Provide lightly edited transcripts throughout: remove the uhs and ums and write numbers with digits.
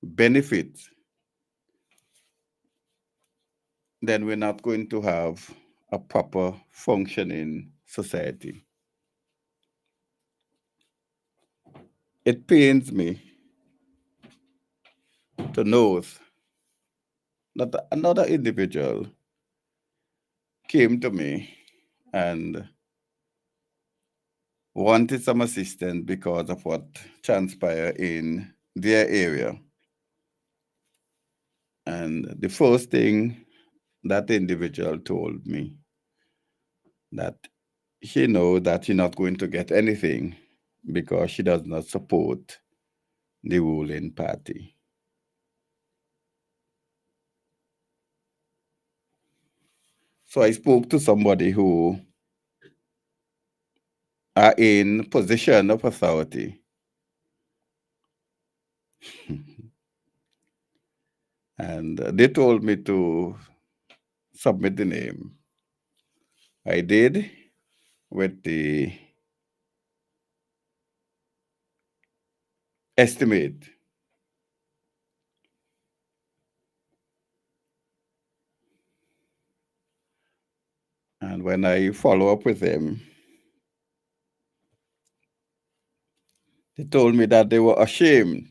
benefit, then we're not going to have a proper functioning society. It pains me to know that another individual came to me and wanted some assistance because of what transpired in their area. And the first thing that individual told me that she know that she's not going to get anything because she does not support the ruling party. So I spoke to somebody who are in position of authority, and they told me to submit the name. I did with the estimate. And when I follow up with them, they told me that they were ashamed.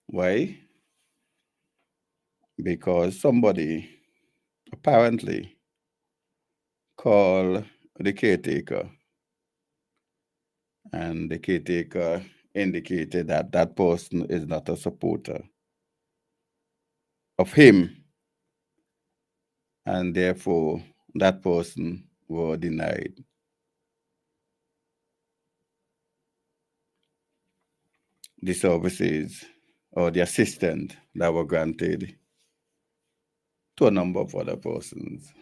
Why? Because somebody apparently called the caretaker, and the caretaker indicated that that person is not a supporter of him, and therefore that person were denied the services or the assistance that were granted to a number of other persons.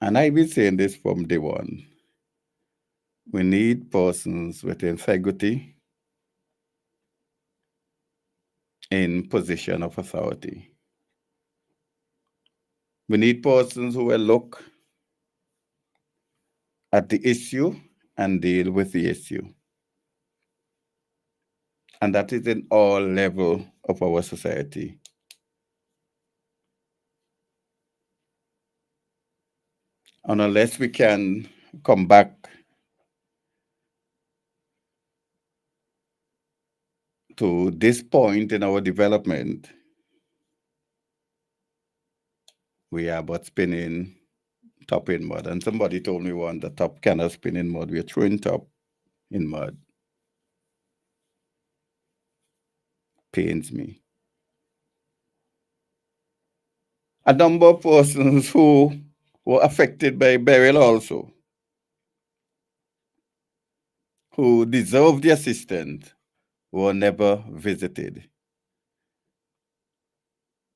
And I've been saying this from day one. We need persons with integrity in position of authority. We need persons who will look at the issue and deal with the issue. And that is in all level of our society. And unless we can come back to this point in our development, we are but spinning top in mud. And somebody told me once the top cannot spin in mud. We are throwing top in mud. Pains me. A number of persons who were affected by burial also, who deserve the assistance, were never visited.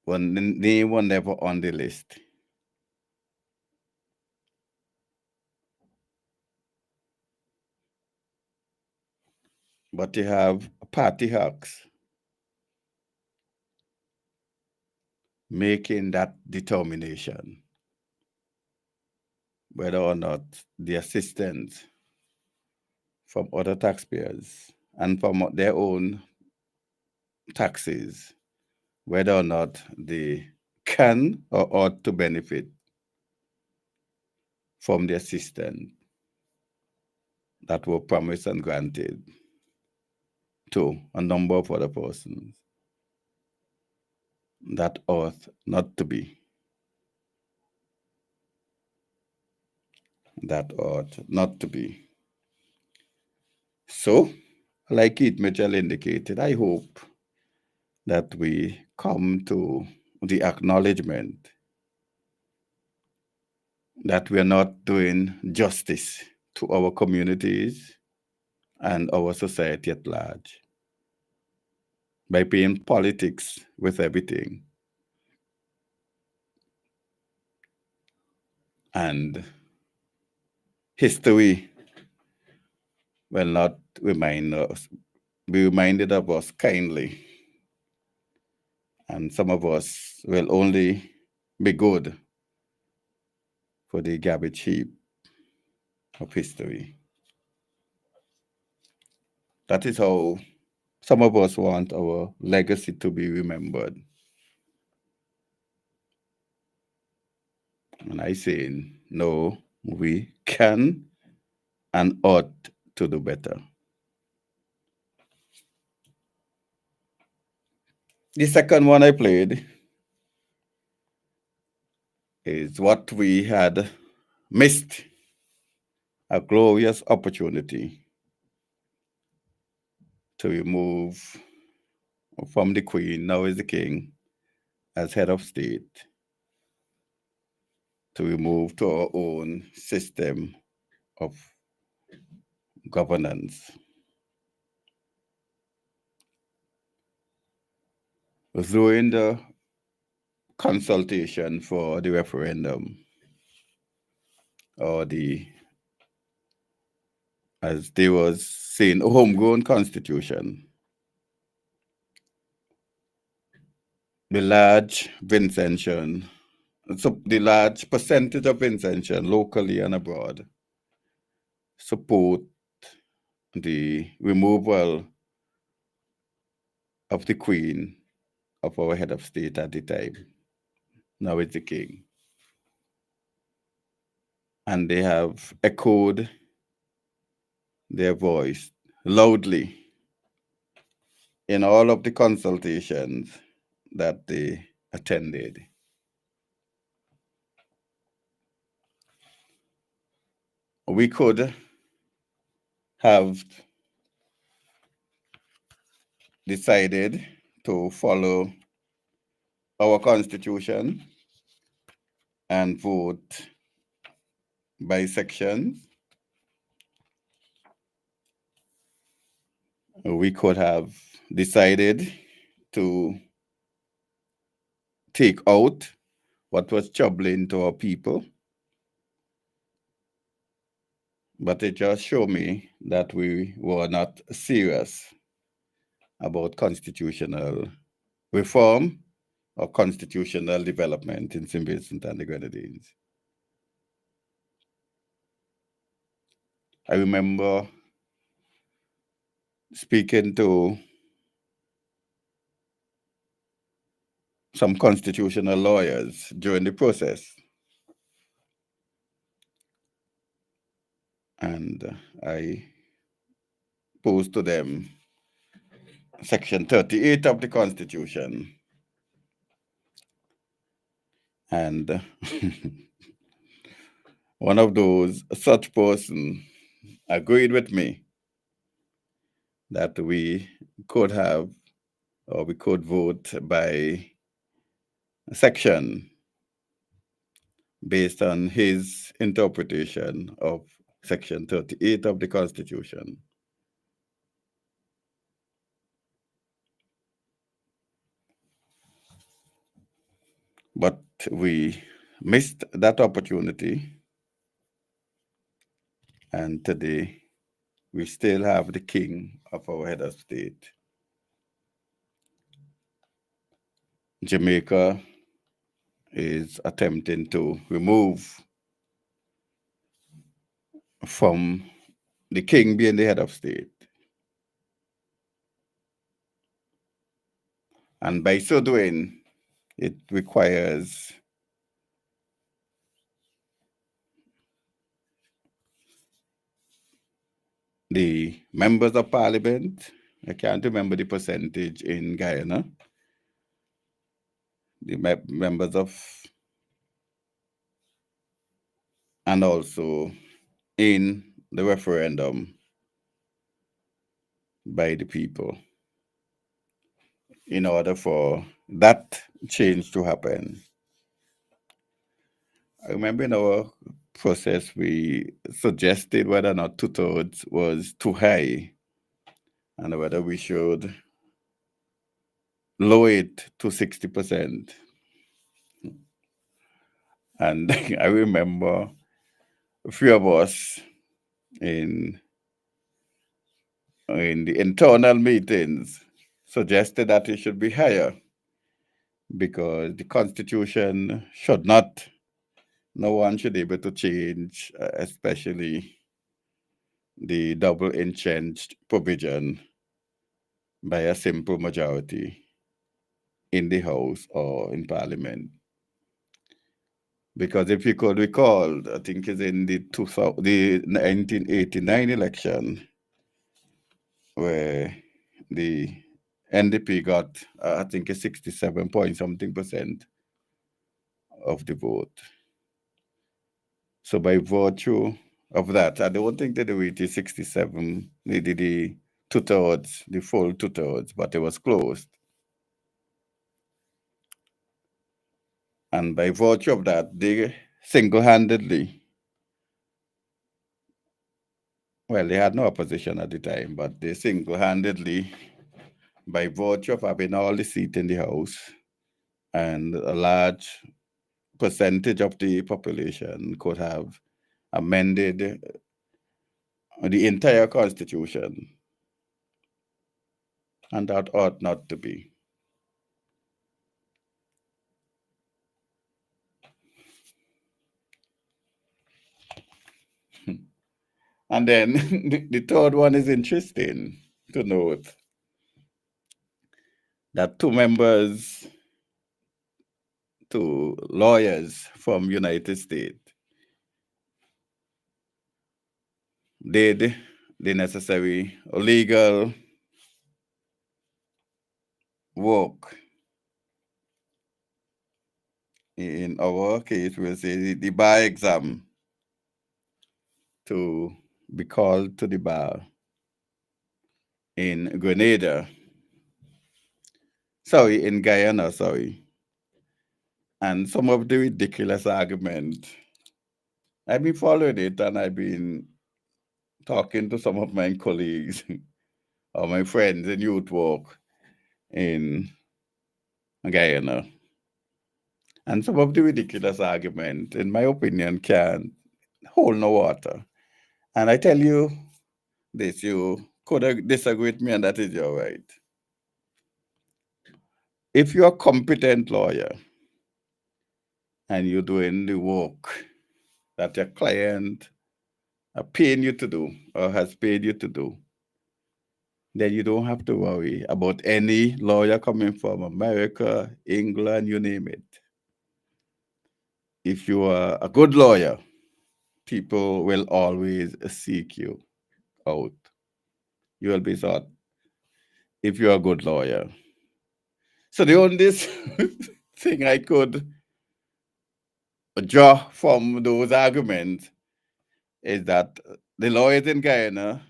They were never on the list. But you have party hawks making that determination whether or not the assistance from other taxpayers and from their own taxes, whether or not they can or ought to benefit from the assistance that were promised and granted to a number of other persons that ought not to be. That ought not to be. So, like Keith Mitchell indicated, I hope that we come to the acknowledgement that we are not doing justice to our communities and our society at large by playing politics with everything. And history will not be reminded of us kindly. And some of us will only be good for the garbage heap of history. That is how some of us want our legacy to be remembered. And I say, no, we can and ought to do better. The second one I played is what we had missed, a glorious opportunity to remove from the Queen, now is the King, as head of state, to remove to our own system of governance. During the consultation for the referendum, or the, as they was saying, homegrown constitution, the large Vincentian, so the large percentage of Vincentian locally and abroad support the removal of the Queen, of our head of state at the time. Now it's the King. And they have echoed their voice loudly in all of the consultations that they attended. We could have decided to follow our constitution and vote by sections. We could have decided to take out what was troubling to our people. But it just showed me that we were not serious about constitutional reform or constitutional development in St. Vincent and the Grenadines. I remember speaking to some constitutional lawyers during the process. And I posed to them Section 38 of the Constitution. And one of those such person agreed with me that we could have, or we could vote by section based on his interpretation of Section 38 of the Constitution. But we missed that opportunity. And today, we still have the King of our head of state. Jamaica is attempting to remove from the King being the head of state. And by so doing, it requires the members of parliament, I can't remember the percentage in Guyana, the members of, and also in the referendum by the people in order for that change to happen. I remember in our process, we suggested whether or not 2/3 was too high and whether we should lower it to 60%. And I remember a few of us in the internal meetings suggested that it should be higher because the Constitution should not, no one should be able to change, especially the double entrenched provision by a simple majority in the House or in Parliament. Because if you could recall, I think it's in the 1989 election where the NDP got, I think, a 67 point something percent of the vote. So by virtue of that, I don't think that they reached 67, they did the two-thirds, the full two-thirds, but it was closed. And by virtue of that, they single-handedly, well, they had no opposition at the time, but they single-handedly, by virtue of having all the seats in the House and a large percentage of the population could have amended the entire constitution, and that ought not to be. And then the third one is interesting to note that two members, two lawyers from United States did the necessary legal work. In our case, we'll say the bar exam to be called to the bar in Grenada. Sorry, in Guyana, sorry. And some of the ridiculous argument, I've been following it and I've been talking to some of my colleagues or my friends in youth work in Guyana. And some of the ridiculous argument, in my opinion, can hold no water. And I tell you this, you could disagree with me, and that is your right. If you're a competent lawyer and you're doing the work that your client are paying you to do or has paid you to do, then you don't have to worry about any lawyer coming from America, England, you name it. If you are a good lawyer, people will always seek you out. You will be sought if you're a good lawyer. So the only thing I could draw from those arguments is that the lawyers in Guyana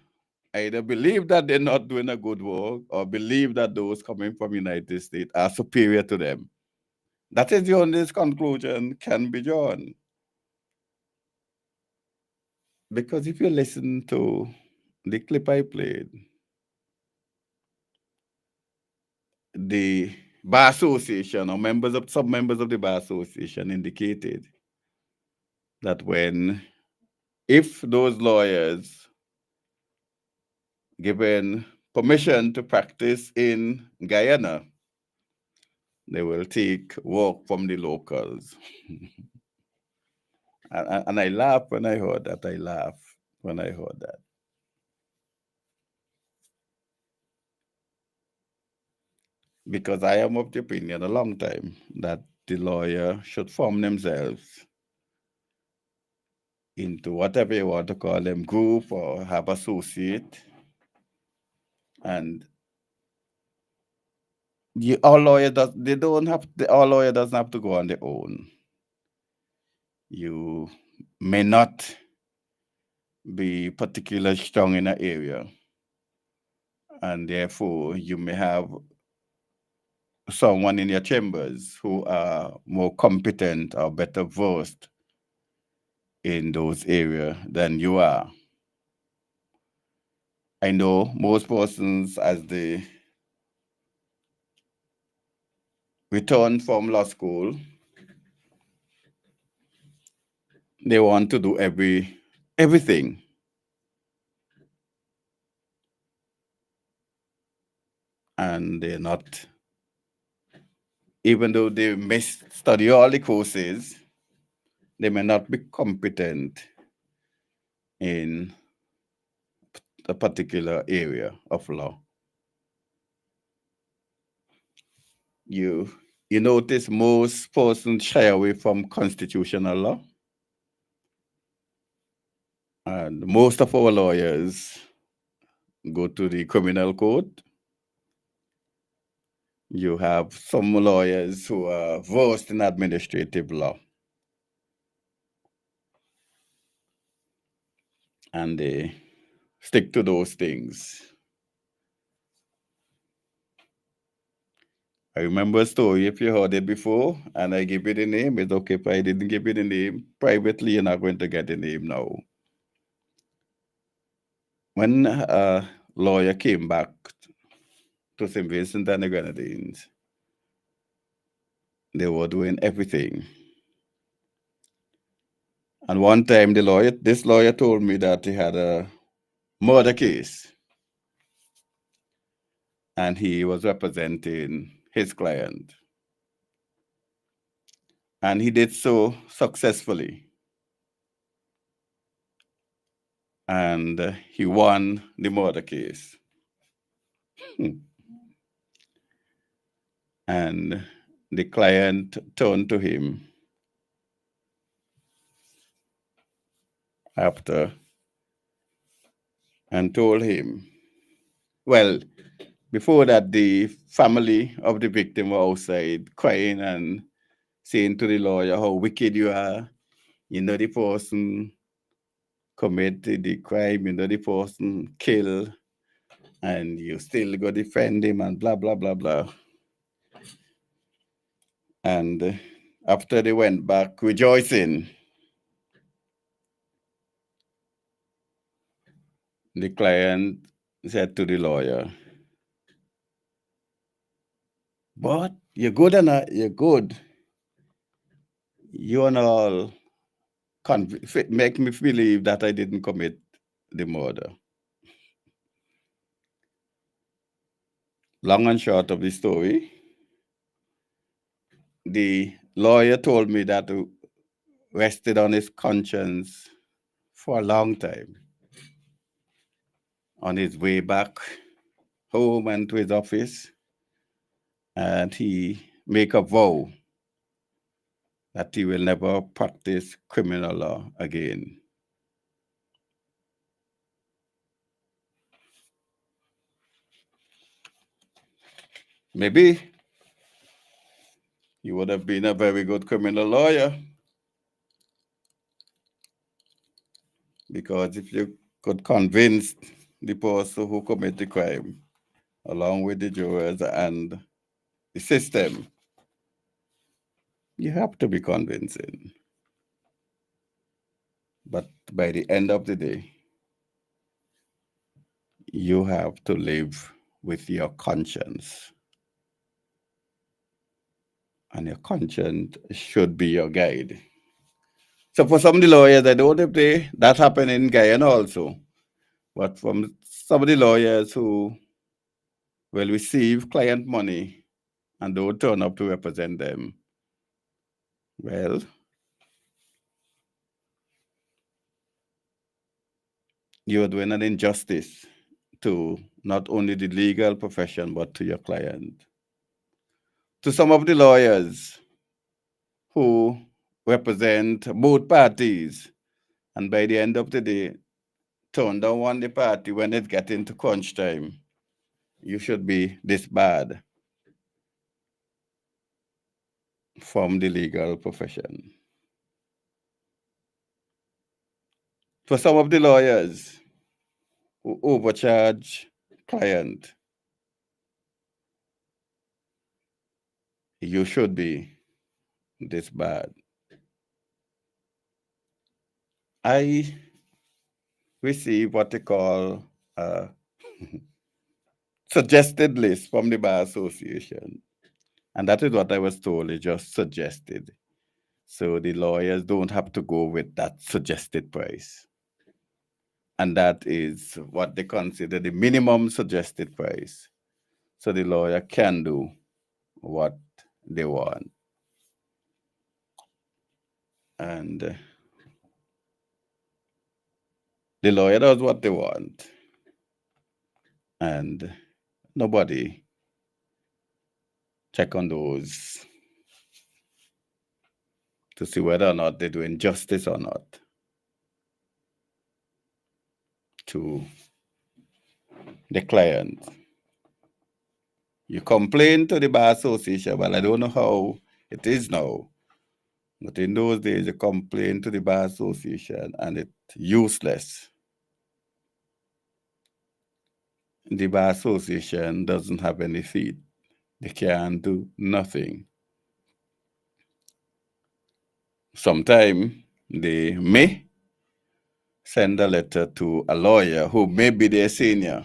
either believe that they're not doing a good work or believe that those coming from United States are superior to them. That is the only conclusion can be drawn. Because if you listen to the clip I played, the Bar Association or some members of the Bar Association indicated that if those lawyers given permission to practice in Guyana, they will take work from the locals. And I laughed when I heard that. I laughed when I heard that. Because I am of the opinion a long time that the lawyer should form themselves into whatever you want to call them, group or have associate. And our lawyer doesn't have to go on their own. You may not be particularly strong in an area, and therefore you may have someone in your chambers who are more competent or better versed in those areas than you are. I know most persons, as they return from law school, they want to do everything. And they're not, even though they may study all the courses, they may not be competent in a particular area of law. You you notice most persons shy away from constitutional law, and most of our lawyers go to the criminal court. You have some lawyers who are versed in administrative law, and they stick to those things. I remember a story, if you heard it before, and I give you the name, it's okay if I didn't give you the name. Privately, you're not going to get the name now. When a lawyer came back to St. Vincent and the Grenadines, they were doing everything. And one time, this lawyer told me that he had a murder case, and he was representing his client. And he did so successfully. And he won the murder case. And the client turned to him after and told him, well, before that, the family of the victim were outside crying and saying to the lawyer how wicked you are. You know the person committed the crime, you know the person killed, and you still go defend him and blah, blah, blah, blah. And after they went back rejoicing, the client said to the lawyer, but you're good and you're good. You and all make me believe that I didn't commit the murder. Long and short of the story, the lawyer told me that rested on his conscience for a long time. On his way back home and to his office, and he make a vow that he will never practice criminal law again. Maybe he would have been a very good criminal lawyer, because if you could convince the person who committed the crime, along with the jurors and the system, you have to be convincing. But by the end of the day, you have to live with your conscience. And your conscience should be your guide. So for some of the lawyers, I don't know if that happened in Guyana also. But from some of the lawyers who will receive client money and don't turn up to represent them, well, you're doing an injustice to not only the legal profession, but to your client. To some of the lawyers who represent both parties, and by the end of the day, turn down one the party when it gets into crunch time, you should be disbarred from the legal profession. For some of the lawyers who overcharge client, you should be disbarred. I receive what they call a suggested list from the Bar Association. And that is what I was told, it just suggested. So the lawyers don't have to go with that suggested price. And that is what they consider the minimum suggested price. So the lawyer can do what they want. And the lawyer does what they want. And nobody check on those to see whether or not they're doing justice or not to the client. You complain to the bar association. Well, I don't know how it is now, but in those days, you complain to the bar association and it's useless. The bar association doesn't have any feet. They can't do nothing. Sometimes they may send a letter to a lawyer who may be their senior,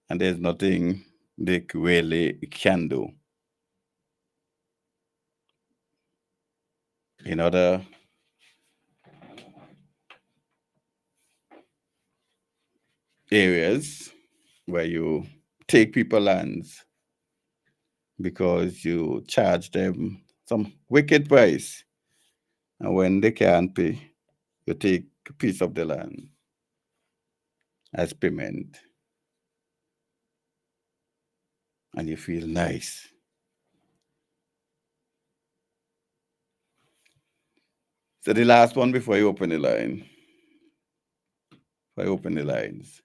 and there's nothing they really can do. In other areas where you take people lands because you charge them some wicked price, and when they can't pay, you take a piece of the land as payment, and you feel nice. So the last one before you open the line, before I open the lines,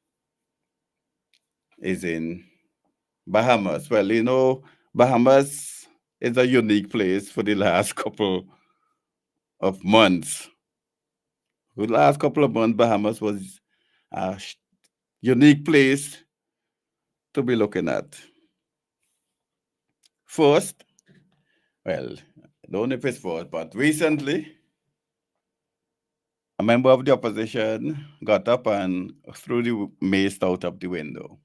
is in Bahamas. Well, Bahamas is a unique place for the last couple of months. For the last couple of months, Bahamas was a unique place to be looking at. First, well, I don't know if it's first, but recently, a member of the opposition got up and threw the mace out of the window.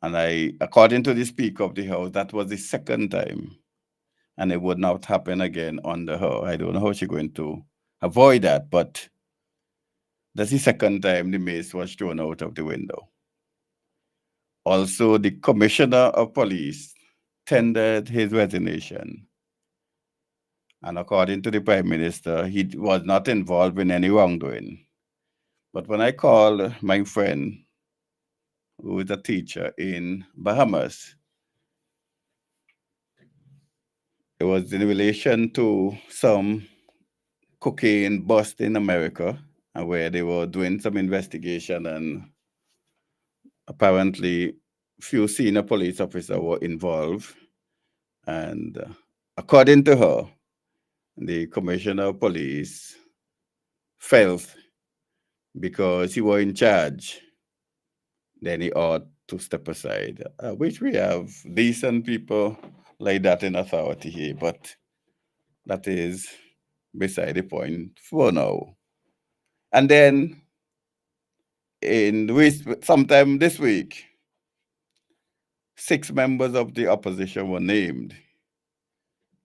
And according to the Speaker of the House, that was the second time. And it would not happen again under her. I don't know how she's going to avoid that, but that's the second time the mace was thrown out of the window. Also, the Commissioner of Police tendered his resignation. And according to the Prime Minister, he was not involved in any wrongdoing. But when I called my friend, who is a teacher in Bahamas, it was in relation to some cocaine bust in America, where they were doing some investigation, and apparently few senior police officers were involved. And according to her, the commissioner of police felt because he was in charge, then he ought to step aside. Which we have decent people like that in authority here, but that is beside the point for now. And then sometime this week, 6 members of the opposition were named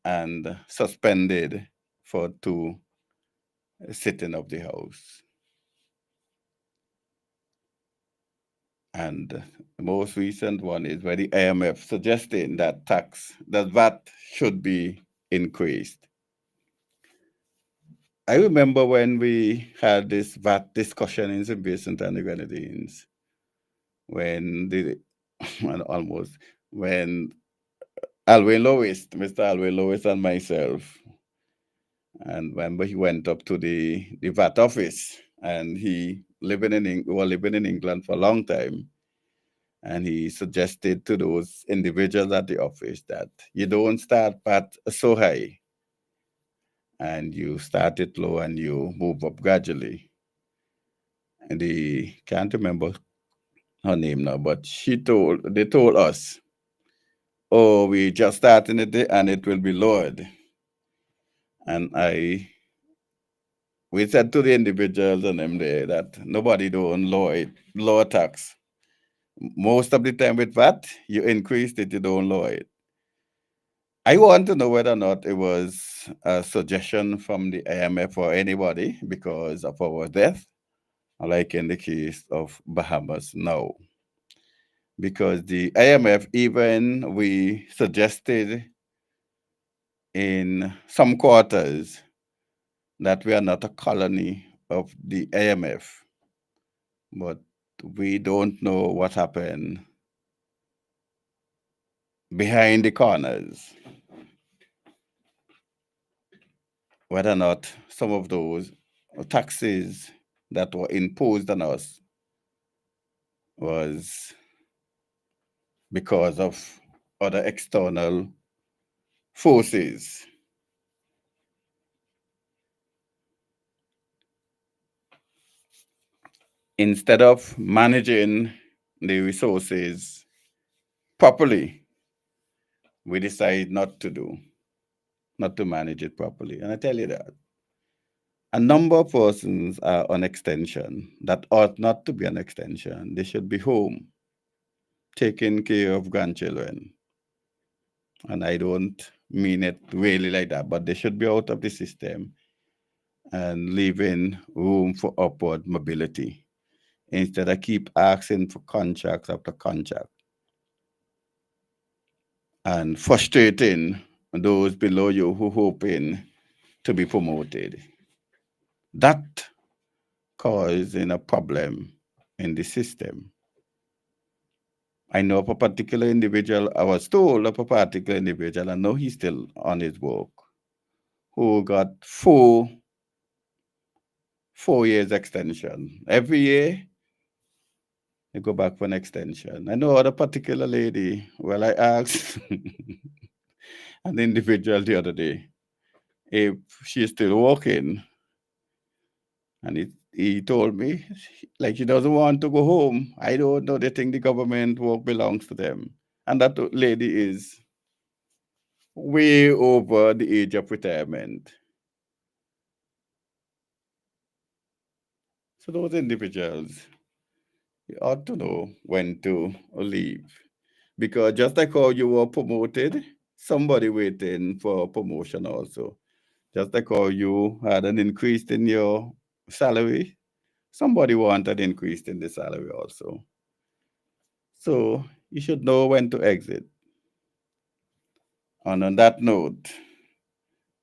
and suspended for 2 sitting of the House. And the most recent one is where the IMF suggesting that VAT should be increased. I remember when we had this VAT discussion in St. Vincent and the Grenadines, when Alwyn Lewis, Mr. Alwyn Lewis and myself, and remember he went up to the VAT office, and we were living in England for a long time, and he suggested to those individuals at the office that you don't start VAT so high, and you start it low and you move up gradually. And can't remember her name now, but they told us, oh, we just starting it and it will be lowered. And we said to the individuals and them there that nobody don't lower tax. Most of the time with VAT, you increase it, you don't lower it. I want to know whether or not it was a suggestion from the IMF or anybody because of our death, like in the case of Bahamas now. Because the IMF, even we suggested in some quarters that we are not a colony of the IMF, but we don't know what happened behind the corners, whether or not some of those taxes that were imposed on us was because of other external forces. Instead of managing the resources properly, we decide not to manage it properly. And I tell you that a number of persons are on extension that ought not to be on extension. They should be home, taking care of grandchildren. And I don't mean it really like that, but they should be out of the system and leaving room for upward mobility instead of keep asking for contracts after contract and frustrating those below you who hoping to be promoted. That causing a problem in the system. I know of a particular individual, I was told of a particular individual, I know he's still on his work, who got 4 years extension. Every year they go back for an extension. I know other particular lady, well, I asked an individual the other day if she's still working. And he told me, like, she doesn't want to go home. I don't know. They think the government work belongs to them. And that lady is way over the age of retirement. So those individuals, you ought to know when to leave. Because just like how you were promoted, somebody waiting for promotion also. Just like how you had an increase in your salary, somebody wanted increase in the salary also. So you should know when to exit. And on that note,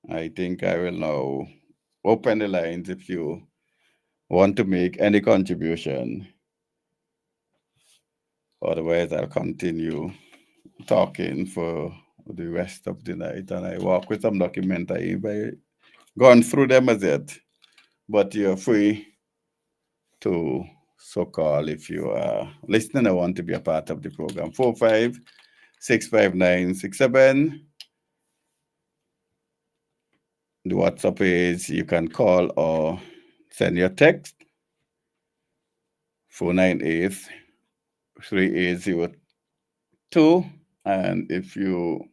I think I will now open the lines if you want to make any contribution. Otherwise, I'll continue talking for the rest of the night. And I work with some documents. I haven't gone through them as yet, but you're free to so call if you are listening and want to be a part of the program. 45 659 67. The WhatsApp is you can call or send your text 498 3802. And if you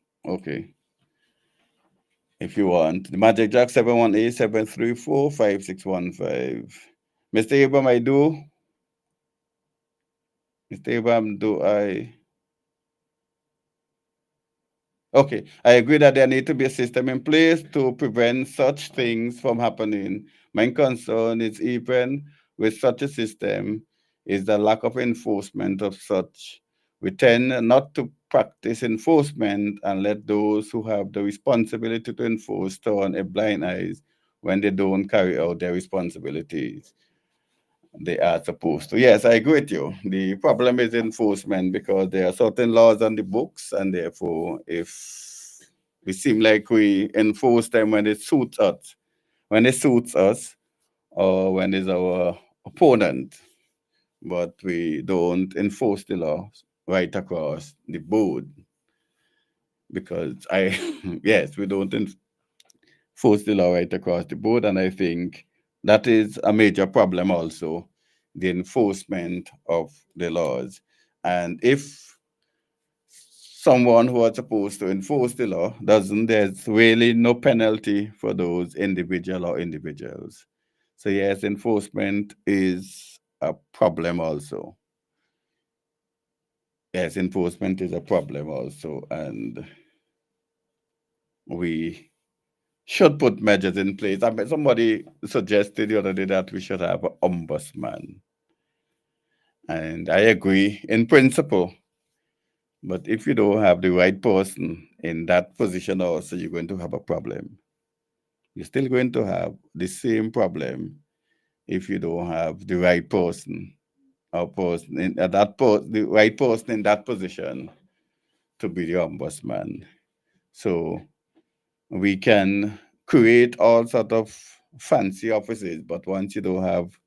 want, the Magic Jack 718 734 5615. Mr. Abraham, Mr. Abraham, do I? Okay, I agree that there need to be a system in place to prevent such things from happening. My concern is even with such a system is the lack of enforcement of such. We tend not to practice enforcement and let those who have the responsibility to enforce turn a blind eye when they don't carry out their responsibilities they are supposed to. Yes, I agree with you. The problem is enforcement because there are certain laws on the books, and therefore, if we seem like we enforce them when it suits us, or when it's our opponent, but we don't enforce the law right across the board because yes, we don't enforce the law right across the board, and I think that is a major problem also, the enforcement of the laws. And if someone who is supposed to enforce the law doesn't, there's really no penalty for those individuals. So yes, enforcement is a problem also. Yes, enforcement is a problem also, and we should put measures in place. I mean, somebody suggested the other day that we should have an ombudsman. And I agree in principle. But if you don't have the right person in that position, also, you're going to have a problem. You're still going to have the same problem if you don't have the right person or person in the right person in that position to be the ombudsman. So we can create all sort of fancy offices, but once you don't have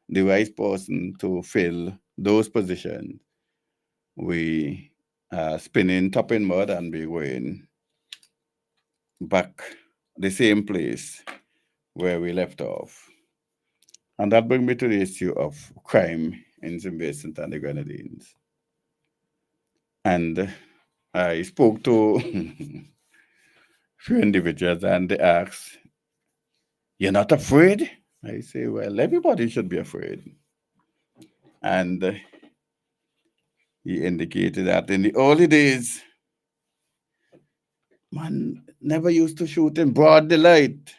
the right person to fill those positions, we spinning top in mud and be going back the same place where we left off. And that brings me to the issue of crime in St. Vincent and the Grenadines. And I spoke to few individuals and they asked, "You're not afraid?" I say, "Well, everybody should be afraid." And he indicated that in the early days, man never used to shoot in broad daylight.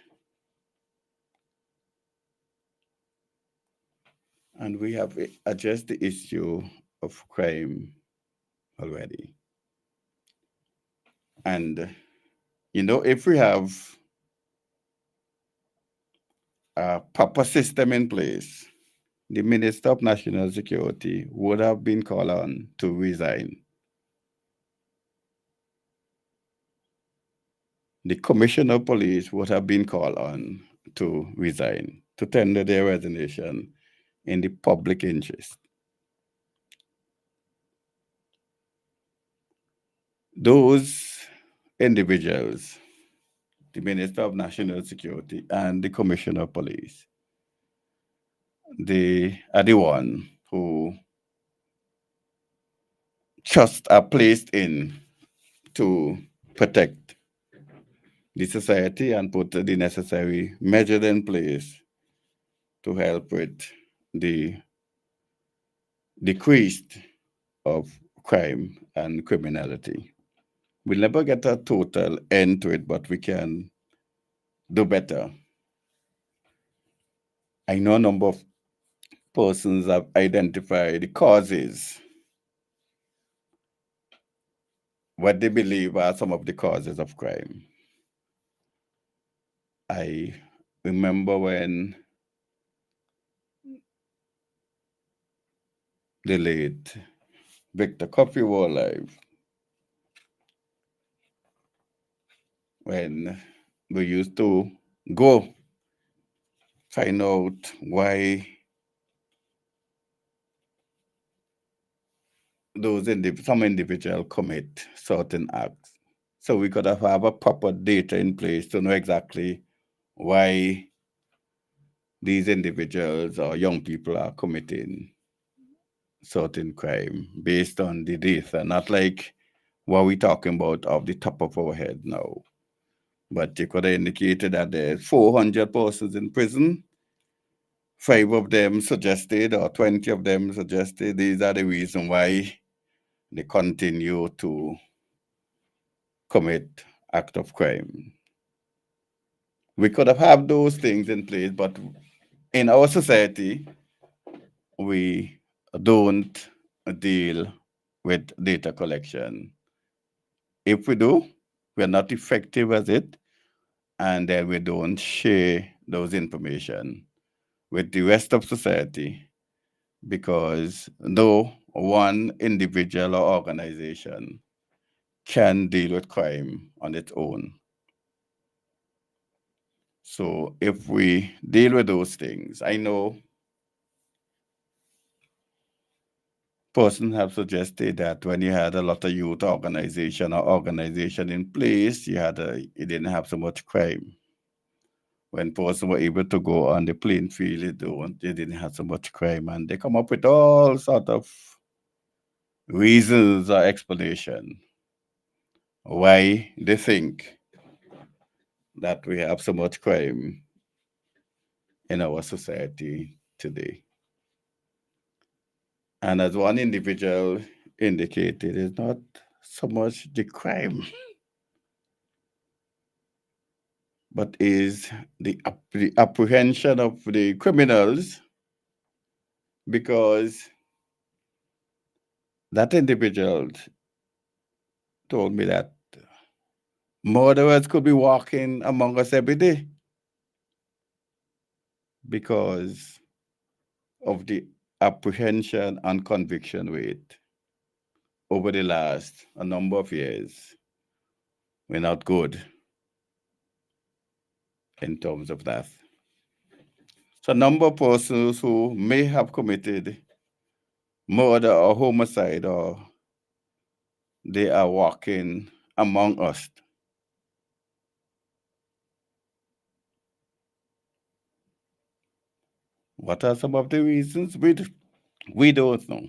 And we have addressed the issue of crime already. And, if we have a proper system in place, the Minister of National Security would have been called on to resign. The Commissioner of Police would have been called on to resign, to tender their resignation in the public interest. Those individuals, the Minister of National Security and the Commissioner of Police, they are the one who trust are placed in to protect the society and put the necessary measures in place to help with the decrease of crime and criminality. We'll never get a total end to it, but we can do better. I know a number of persons have identified the causes, what they believe are some of the causes of crime. I remember when the late Victor Coffey was alive, when we used to go find out why some individual commit certain acts. So we could have a proper data in place to know exactly why these individuals or young people are committing certain crime based on the data, not like what we're talking about off the top of our head now. But you could have indicated that there's 400 persons in prison. 5 of them suggested, or 20 of them suggested, these are the reason why they continue to commit act of crime. We could have had those things in place, but in our society, we don't deal with data collection. If we do, we're not effective at it, and then we don't share those information with the rest of society because no one individual or organization can deal with crime on its own. So if we deal with those things, I know persons have suggested that when you had a lot of youth organization in place, you didn't have so much crime. When persons were able to go on the playing field, they didn't have so much crime, and they come up with all sort of reasons or explanation why they think that we have so much crime in our society today. And as one individual indicated, it's not so much the crime, but is the apprehension of the criminals, because that individual told me that murderers could be walking among us every day because of the apprehension and conviction rate. over the last a number of years were not good in terms of that. So, a number of persons who may have committed murder or homicide, or they are walking among us. What are some of the reasons? We don't know.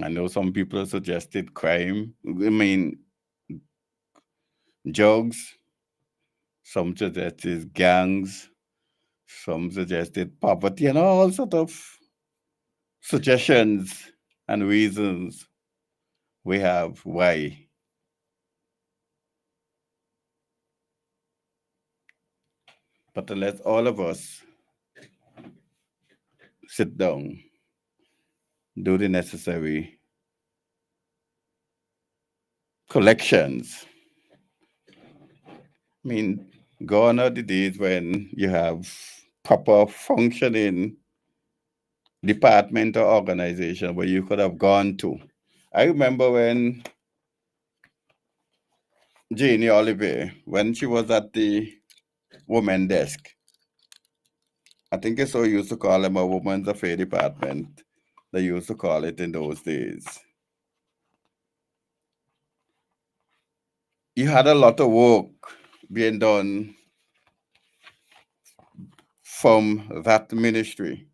I know some people suggested crime, I mean, drugs, some suggested gangs, some suggested poverty, and all sort of suggestions and reasons we have why. But let all of us sit down, do the necessary collections. I mean, gone are the days when you have proper functioning department or organization where you could have gone to. I remember when Janie Oliver, when she was at the women desk, I think it's so used to call them a women's affair department. They used to call it in those days. You had a lot of work being done from that ministry.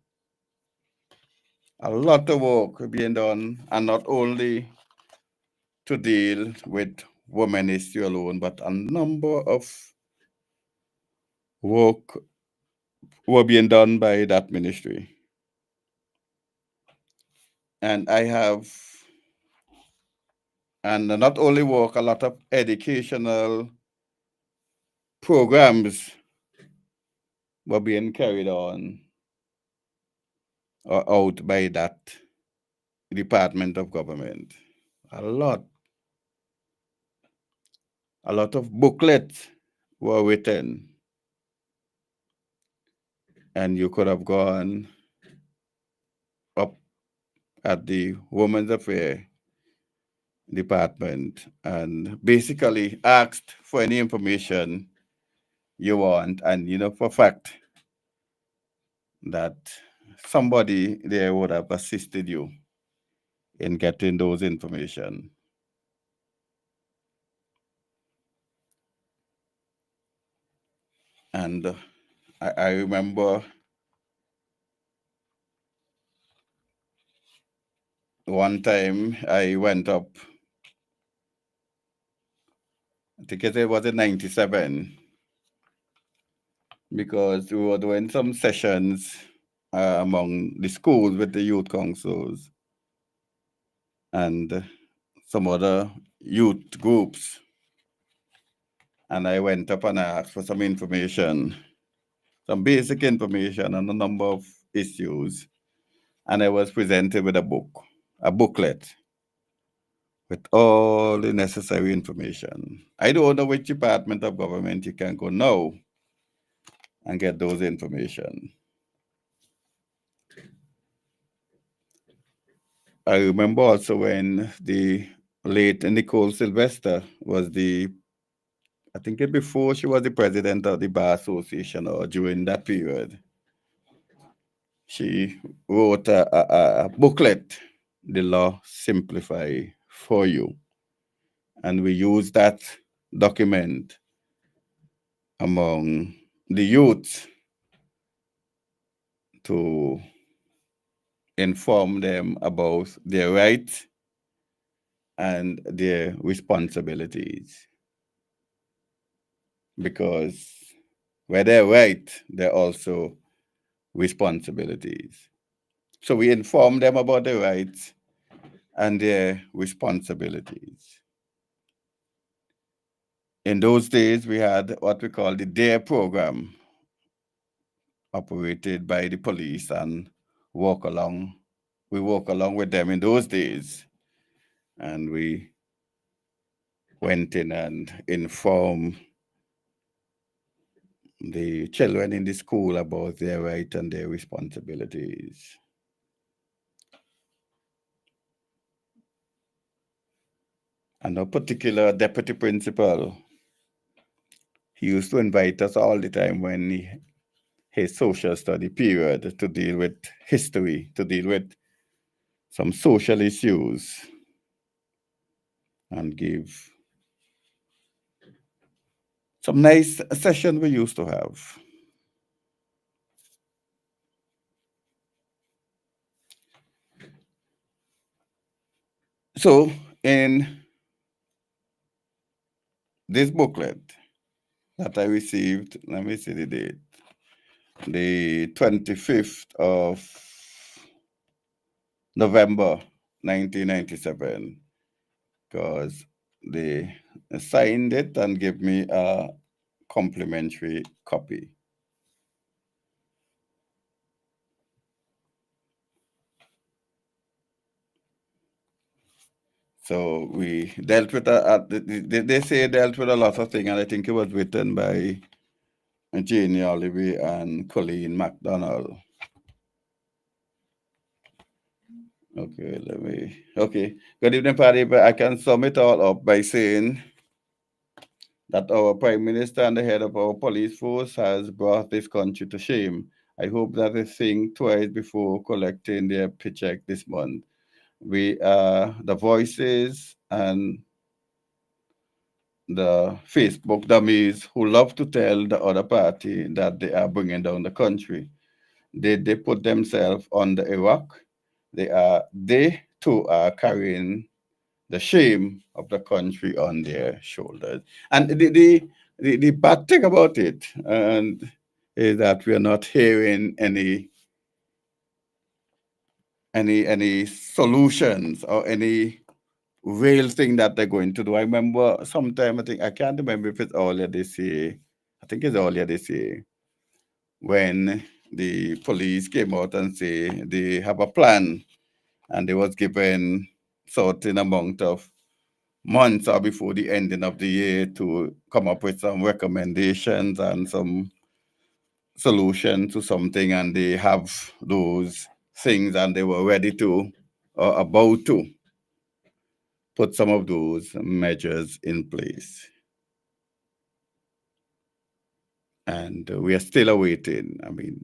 A lot of work being done, and not only to deal with women issue alone, but a number of work were being done by that ministry. And I have, and not only work, a lot of educational programs were being carried on or out by that department of government. A lot, a lot of booklets were written, and you could have gone up at the Women's Affairs department and basically asked for any information you want, and you know for fact that somebody there would have assisted you in getting those information. And I remember one time I went up, I think it was in 97, because we were doing some sessions among the schools with the youth councils and some other youth groups. And I went up and I asked for some information, some basic information on a number of issues. And I was presented with a book, a booklet with all the necessary information. I don't know which department of government you can go now and get those information. I remember also when the late Nicole Sylvester was I think it before she was the president of the Bar Association or during that period, she wrote a booklet, The Law Simplify for You. And we used that document among the youth to inform them about their rights and their responsibilities. Because where they're right, they're also responsibilities. So we inform them about their rights and their responsibilities. In those days, we had what we call the DARE program, operated by the police, and walk along. We walk along with them in those days, and we went in and informed the children in the school about their rights and their responsibilities. And a particular deputy principal, he used to invite us all the time when his social study period to deal with history, to deal with some social issues, and give some nice session we used to have. So in this booklet that I received, let me see the date, the 25th of November 1997, because they signed it and gave me a complimentary copy. So we dealt with they say dealt with a lot of things, and I think it was written by Janie Olive and Colleen MacDonald. Okay, okay. Good evening, Patty. But I can sum it all up by saying that our Prime Minister and the head of our police force has brought this country to shame. I hope that they think twice before collecting their paycheck this month. We are the voices and the Facebook dummies who love to tell the other party that they are bringing down the country. They put themselves under a rock. They too are carrying the shame of the country on their shoulders. And the bad thing about it and is that we are not hearing any solutions or any real thing that they're going to do. I remember sometime, I can't remember if it's earlier this year. I think it's earlier this year when the police came out and say they have a plan, and they was given certain amount of months or before the ending of the year to come up with some recommendations and some solution to something, and they have those things and they were ready to or about to put some of those measures in place. And we are still awaiting. I mean,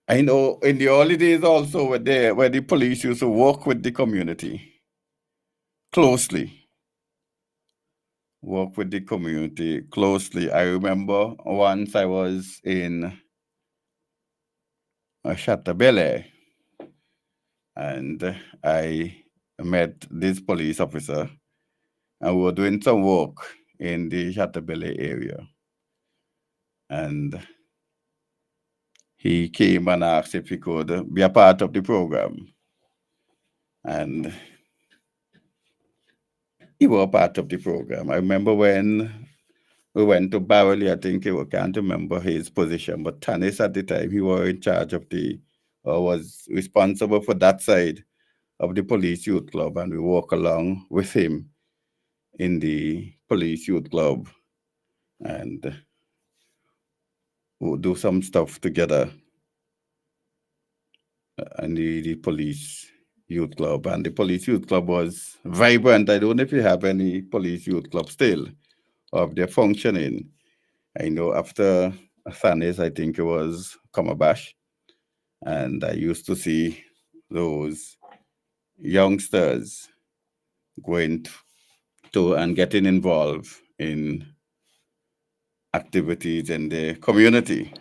I know in the early days also where the police used to work with the community closely, work with the community closely. I remember once I was in Chatabele, and I met this police officer, and we were doing some work in the Chatabele area. And he came and asked if he could be a part of the program. And he was part of the program. I remember when we went to Barley, I think I can't remember his position, but Tanis at the time, he was in charge of was responsible for that side of the police youth club, and we walk along with him in the police youth club, and we'll do some stuff together in the police youth club. And the police youth club was vibrant. I don't know if you have any police youth club still, or if they're functioning. I know after Thanes, I think it was Kamabash, and I used to see those youngsters going to and getting involved in activities in the community.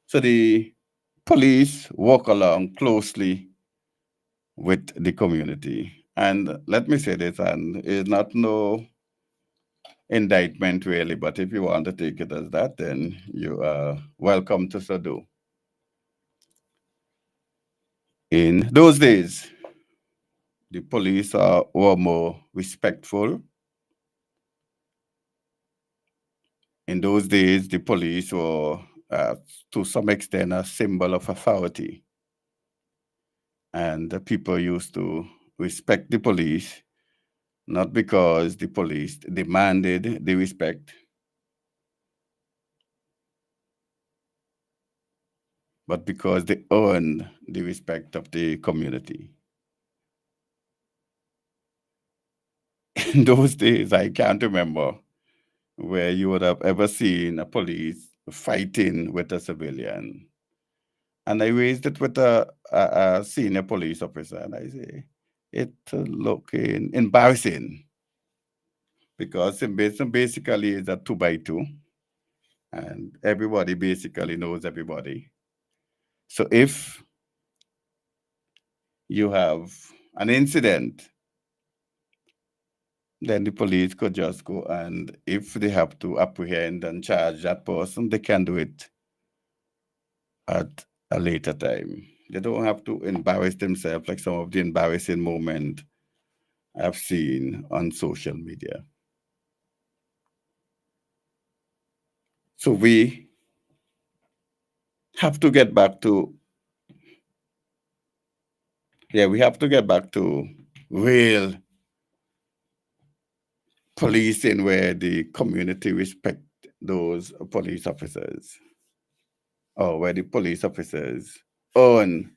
So the police work along closely with the community. And let me say this, and it's not no indictment really, but if you want to take it as that, then you are welcome to so do. In those days, the police were more respectful. In those days, the police were, to some extent, a symbol of authority. And the people used to respect the police, not because the police demanded the respect, but because they earned the respect of the community. in those days, I can't remember where you would have ever seen a police fighting with a civilian. And I raised it with a senior police officer, and I say, it looking embarrassing because basically it's a two by two, and everybody basically knows everybody. So if you have an incident, then the police could just go, and if they have to apprehend and charge that person, they can do it at a later time. They don't have to embarrass themselves like some of the embarrassing moment I've seen on social media. So we have to get back to, yeah, we have to get back to real policing where the community respect those police officers, or where the police officers earn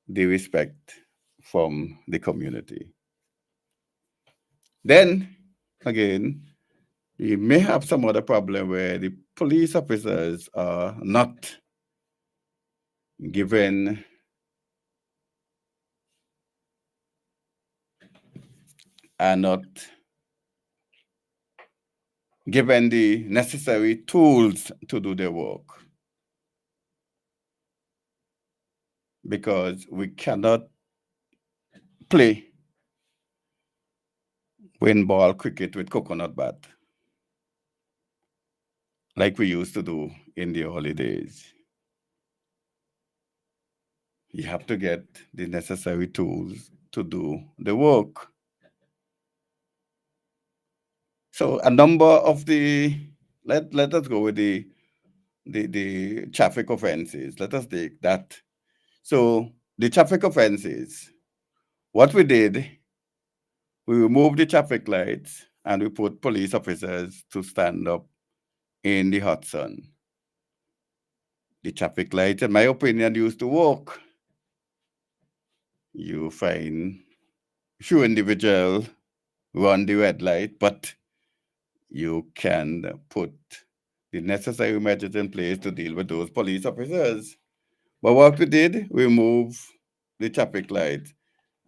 the respect from the community. Then again, we may have some other problem where the police officers given are not given the necessary tools to do their work, because we cannot play win ball cricket with coconut bat like we used to do in the early days. You have to get the necessary tools to do the work. So a number of the let us go with the traffic offenses. Let us take that. So the traffic offenses, what we did, we removed the traffic lights and we put police officers to stand up in the hot sun. The traffic lights, in my opinion, used to work. You find few individuals run the red light, but you can put the necessary measures in place to deal with those police officers. But what we did, we moved the traffic light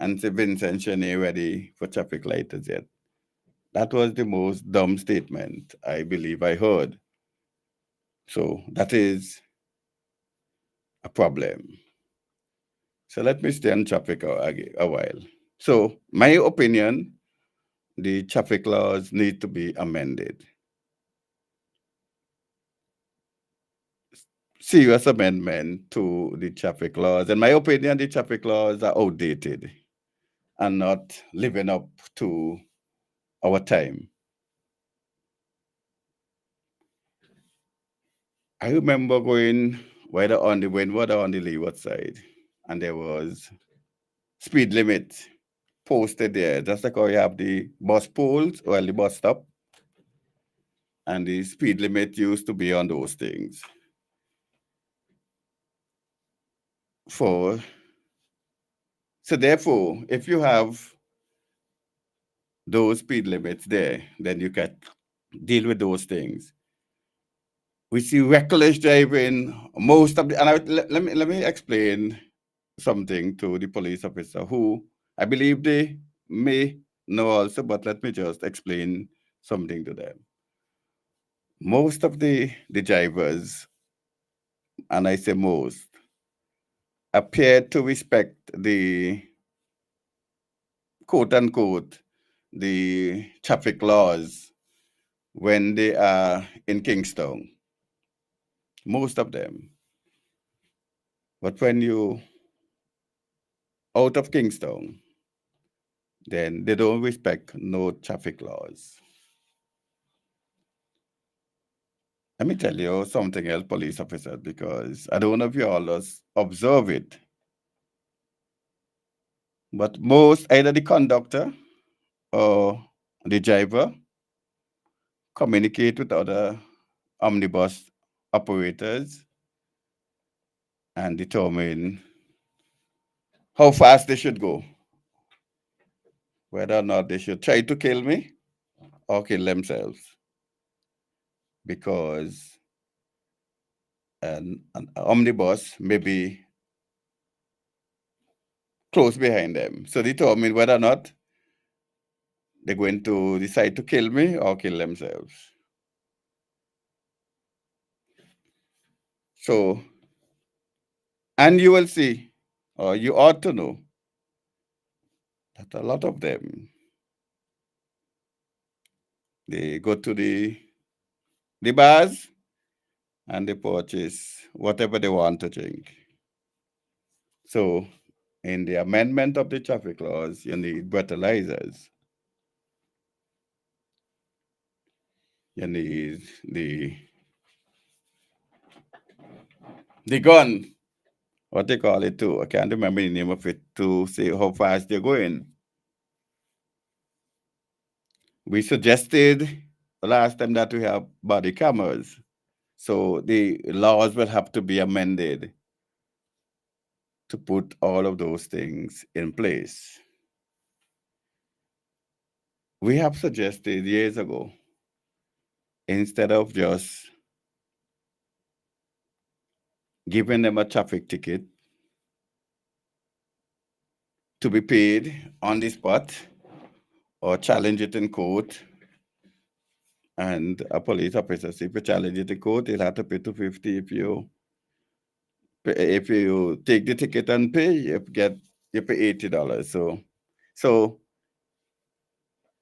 and say Vincent Cheney ready for traffic lighters yet. That was the most dumb statement I believe I heard. So that is a problem. So let me stay on traffic a while. So my opinion, the traffic laws need to be amended. Serious amendment to the traffic laws. In my opinion, the traffic laws are outdated and not living up to our time. I remember going whether on the whether on the leeward side, and there was speed limit posted there, just like how you have the bus poles or the bus stop, and the speed limit used to be on those things. For so therefore, if you have those speed limits there, then you can deal with those things. We see reckless driving most of the, and let me explain something to the police officer who I believe they may know also, but let me just explain something to them. Most of the drivers, and I say most, appear to respect the quote unquote the traffic laws when they are in Kingston. Most of them. But when you out of Kingston, then they don't respect no traffic laws. Let me tell you something else, police officers, because I don't know if you all observe it, but most either the conductor or the driver communicate with other omnibus operators and determine how fast they should go. whether or not they should try to kill me or kill themselves, because an omnibus may be close behind them. So they told me whether or not they're going to decide to kill me or kill themselves. So, and you will see, or you ought to know, that a lot of them, they go to the bars and they purchase whatever they want to drink. So, in the amendment of the traffic laws, you need breathalyzers. You need the gun, what they call it too. I can't remember the name of it, to say how fast they're going. We suggested last time that we have body cameras. So the laws will have to be amended to put all of those things in place. We have suggested years ago, instead of just giving them a traffic ticket to be paid on the spot or challenge it in court, and a police officer, if you challenge it in court, you'll have to pay 250. If you take the ticket and pay, you pay $80. So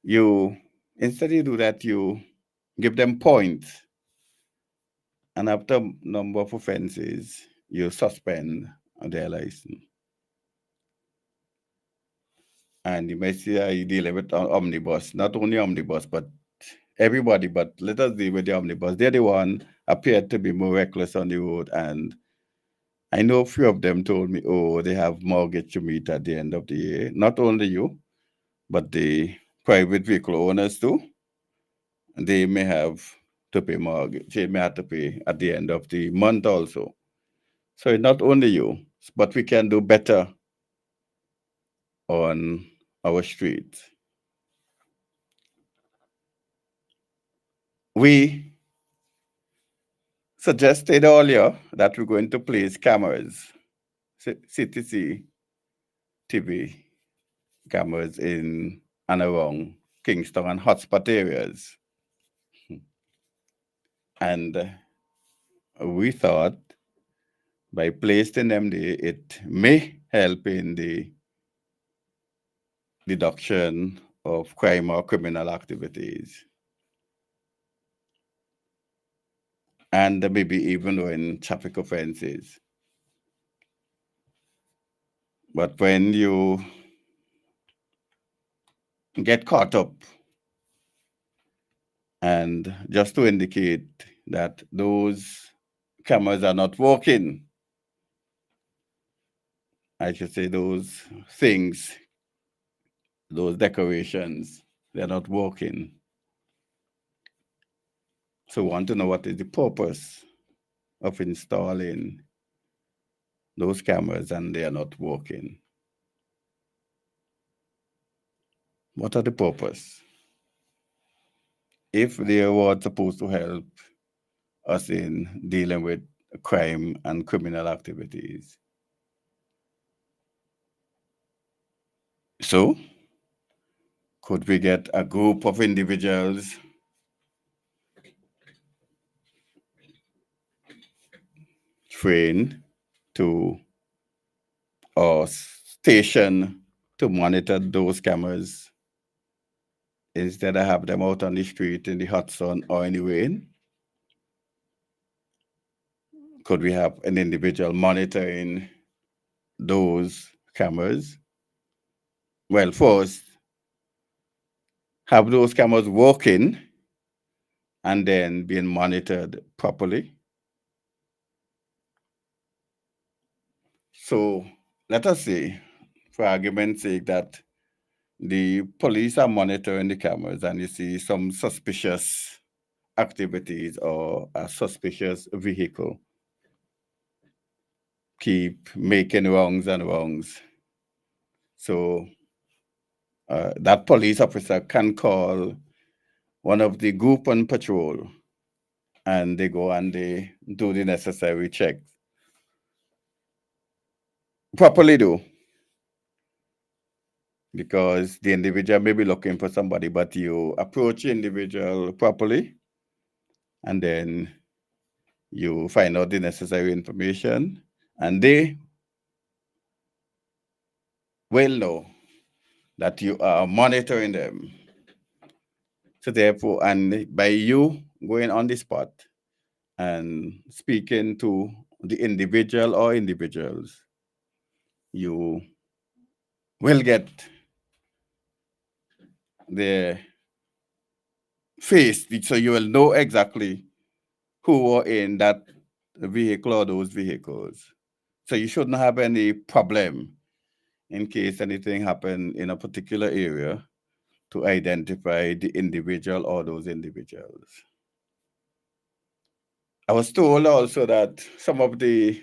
you, instead you do that, you give them points, and after number of offenses, you suspend their license. And you may see you dealing with omnibus, not only omnibus, but everybody. But let us deal with the omnibus. They're the one appeared to be more reckless on the road, and I know a few of them told me, oh, they have mortgage to meet at the end of the year. Not only you, but the private vehicle owners too. They may have to pay mortgage. They may have to pay at the end of the month also. So it's not only you, but we can do better on our streets. We suggested earlier that we're going to place cameras, CTC TV cameras in and around Kingston and hotspot areas. And we thought by placing them there, it may help in the deduction of crime or criminal activities. And maybe even in traffic offenses. But when you get caught up, and just to indicate that those cameras are not working, I should say those things, those decorations, they're not working. So we want to know what is the purpose of installing those cameras and they are not working. What are the purpose? If they were supposed to help us in dealing with crime and criminal activities. So, could we get a group of individuals trained to or station to monitor those cameras instead of have them out on the street in the hot sun or in the rain? Could we have an individual monitoring those cameras? Well, first, have those cameras working and then being monitored properly. So let us say, for argument's sake, that the police are monitoring the cameras and you see some suspicious activities or a suspicious vehicle keep making wrongs and wrongs. So that police officer can call one of the group on patrol, and they go and they do the necessary checks. Properly do, because the individual may be looking for somebody, but you approach the individual properly, and then you find out the necessary information, and they will know that you are monitoring them. So therefore, and by you going on the spot and speaking to the individual or individuals, you will get the face, so you will know exactly who are in that vehicle or those vehicles. So you shouldn't have any problem in case anything happen in a particular area to identify the individual or those individuals. I was told also that some of the,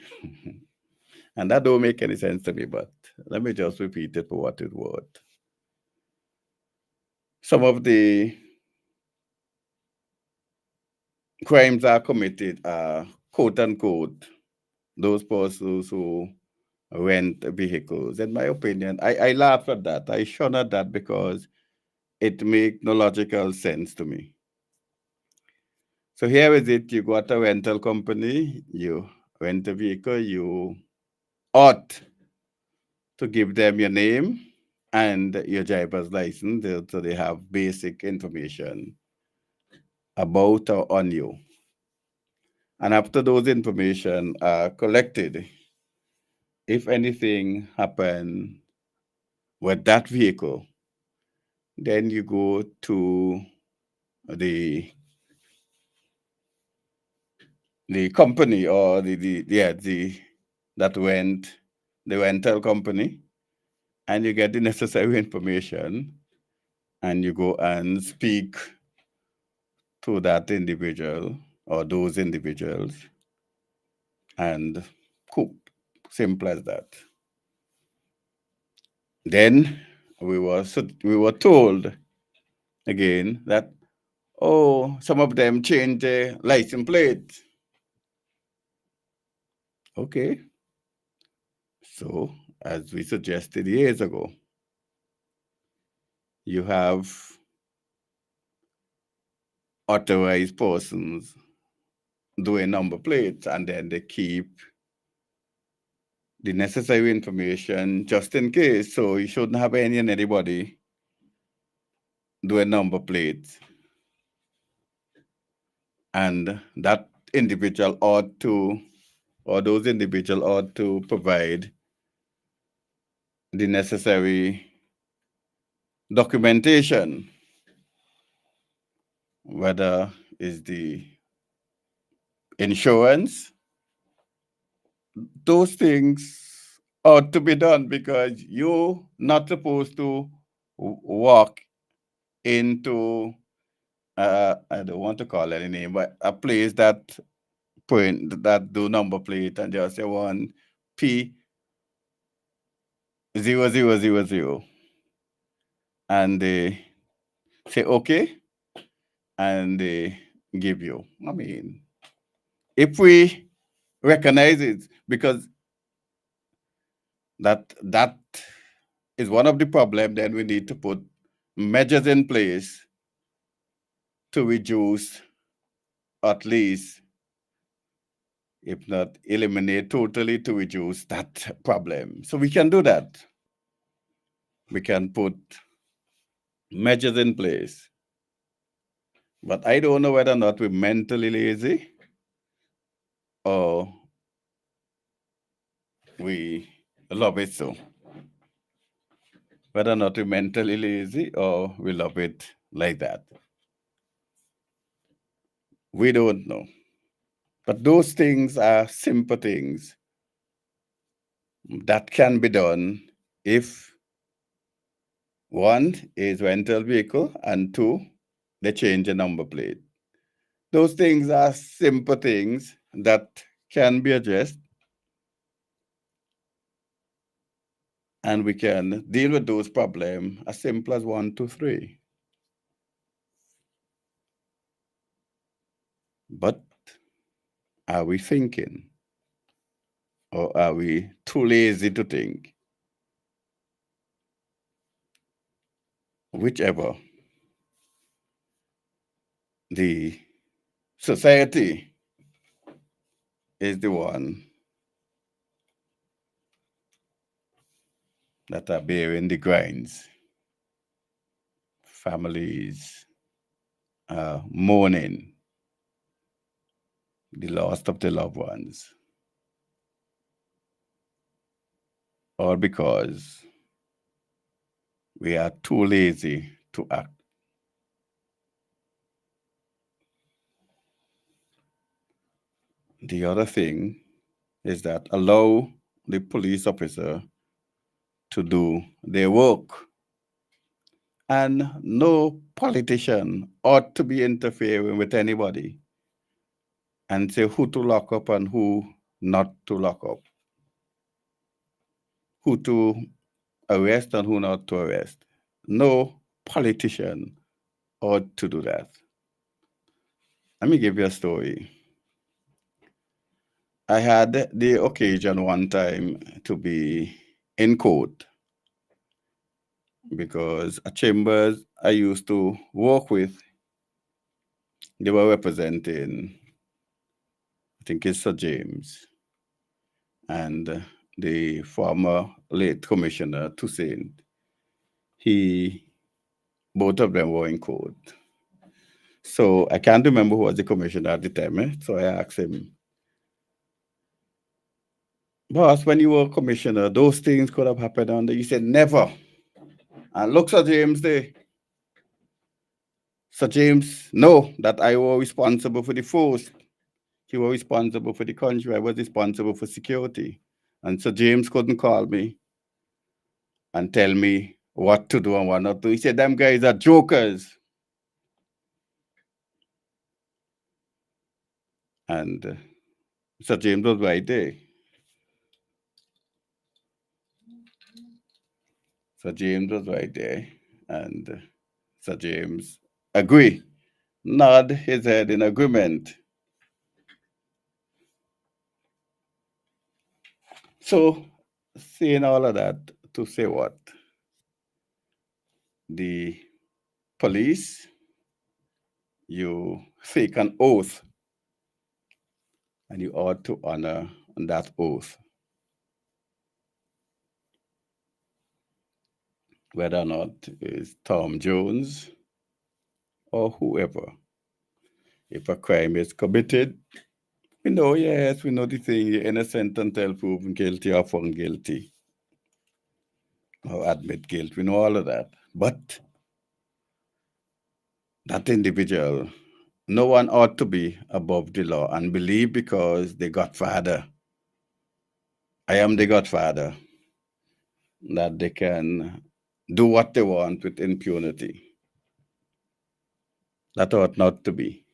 and that don't make any sense to me, but let me just repeat it for what it was. Some of the crimes are committed are quote unquote those persons who rent vehicles. In my opinion, I laugh at that. I shun at that because it makes no logical sense to me. So here is it, you got a rental company, you rent a vehicle, you ought to give them your name and your driver's license so they have basic information about or on you. And after those information are collected, if anything happen with that vehicle, then you go to the company or the that rent the rental company, and you get the necessary information, and you go and speak to that individual or those individuals, and cool, simple as that. Then we were told again that, oh, some of them change their license plate. Okay, so as we suggested years ago, you have authorized persons doing number plates, and then they keep the necessary information just in case. So you shouldn't have any and anybody doing number plates. And that individual ought to, or those individuals ought to provide the necessary documentation, whether is the insurance, those things ought to be done, because you're not supposed to walk into I don't want to call any name, but a place that that do number plate and just say one P0000, and they say okay, and they give you. I mean, if we recognize it, because that is one of the problem, then we need to put measures in place to reduce, at least, if not eliminate totally, to reduce that problem. So we can do that. We can put measures in place. But I don't know whether or not we're mentally lazy or we love it so. Whether or not we're mentally lazy or we love it like that. We don't know. But those things are simple things that can be done if one is rental vehicle and two, they change the number plate. Those things are simple things that can be addressed. And we can deal with those problems as simple as 1, 2, 3. But are we thinking? Or are we too lazy to think? Whichever, the society is the one that are bearing the grinds. Families are mourning the loss of their loved ones, all because we are too lazy to act. The other thing is that allow the police officer to do their work. And no politician ought to be interfering with anybody and say who to lock up and who not to lock up, who to arrest and who not to arrest. No politician ought to do that. Let me give you a story. I had the occasion one time to be in court because a chambers I used to work with, they were representing, I think it's Sir James, and the former late Commissioner Toussaint. Both of them were in court. So I can't remember who was the commissioner at the time. So I asked him, boss, when you were commissioner, those things could have happened under. He said, never. And look, Sir James there. Sir James, know that I was responsible for the force. He was responsible for the country. I was responsible for security. And Sir James couldn't call me and tell me what to do and what not to. He said, them guys are jokers. And Sir James was right there. Sir James was right there. And Sir James agree, nod his head in agreement. So, saying all of that to say what? The police, you take an oath and you ought to honor that oath. Whether or not it's Tom Jones or whoever. If a crime is committed, we know, yes, we know the thing, you're innocent until proven guilty or found guilty or admit guilt. We know all of that. But that individual, no one ought to be above the law and believe because the Godfather, I am the Godfather, that they can do what they want with impunity. That ought not to be.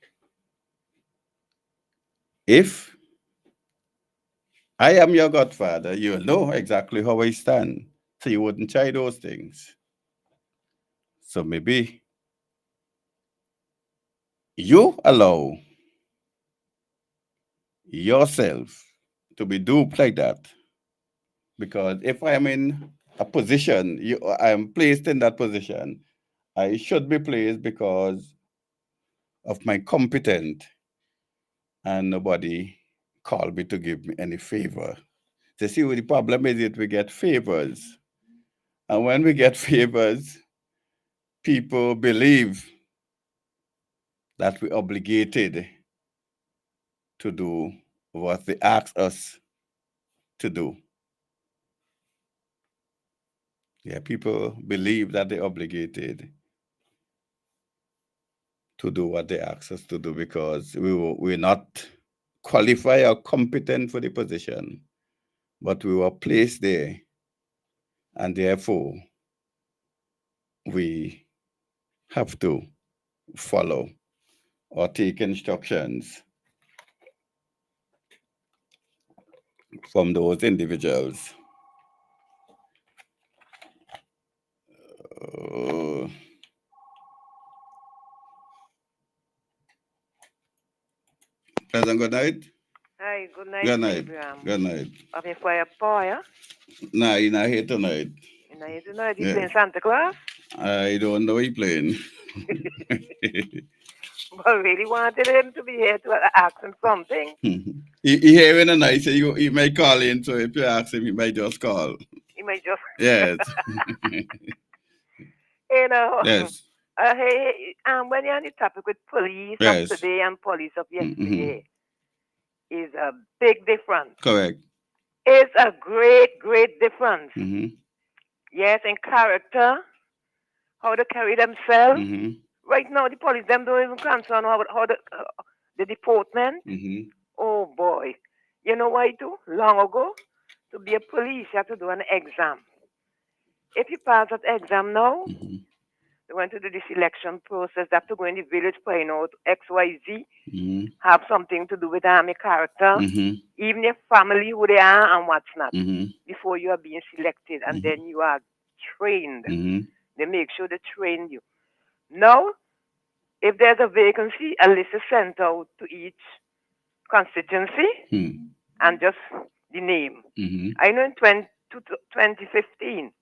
If I am your Godfather, you'll know exactly how I stand, so you wouldn't try those things. So maybe you allow yourself to be duped like that. Because if I am in a position, I am placed in that position, I should be placed because of my competence, and nobody called me to give me any favor. So see, what the problem is that we get favors. And when we get favors, people believe that we're obligated to do what they ask us to do. Yeah, people believe that they're obligated to do what they ask us to do because we're not qualified or competent for the position, but we were placed there, and therefore we have to follow or take instructions from those individuals. Pleasant good night. Hi, good night, Good night. Abraham. Good night. Of your fire boy, Nah, you're not here tonight. you know, you tonight you Yes. playing Santa Claus? I don't know he playing. But really wanted him to be here to ask him something. He hearing a night, so he might call in. So if you ask him, he might just call. He might just, Yes. you know. Yes. When you're on the topic with police of Yes. today and police of Mm-hmm. yesterday, is a big difference. Correct. It's a great, great difference. Mm-hmm. Yes, in character, how they carry themselves. Mm-hmm. Right now, the police them don't even concern how the deportment. Mm-hmm. Oh boy, you know why too? Long ago, to be a police, you have to do an exam. If you pass that exam now, Mm-hmm. they went to do the selection process. They have to go in the village, find out X, Y, Z, Mm-hmm. have something to do with army character, Mm-hmm. even your family, who they are and what's not, Mm-hmm. before you are being selected, and then you are trained. Mm-hmm. They make sure they train you. Now, if there's a vacancy, a list is sent out to each constituency and just the name. Mm-hmm. I know in 2015,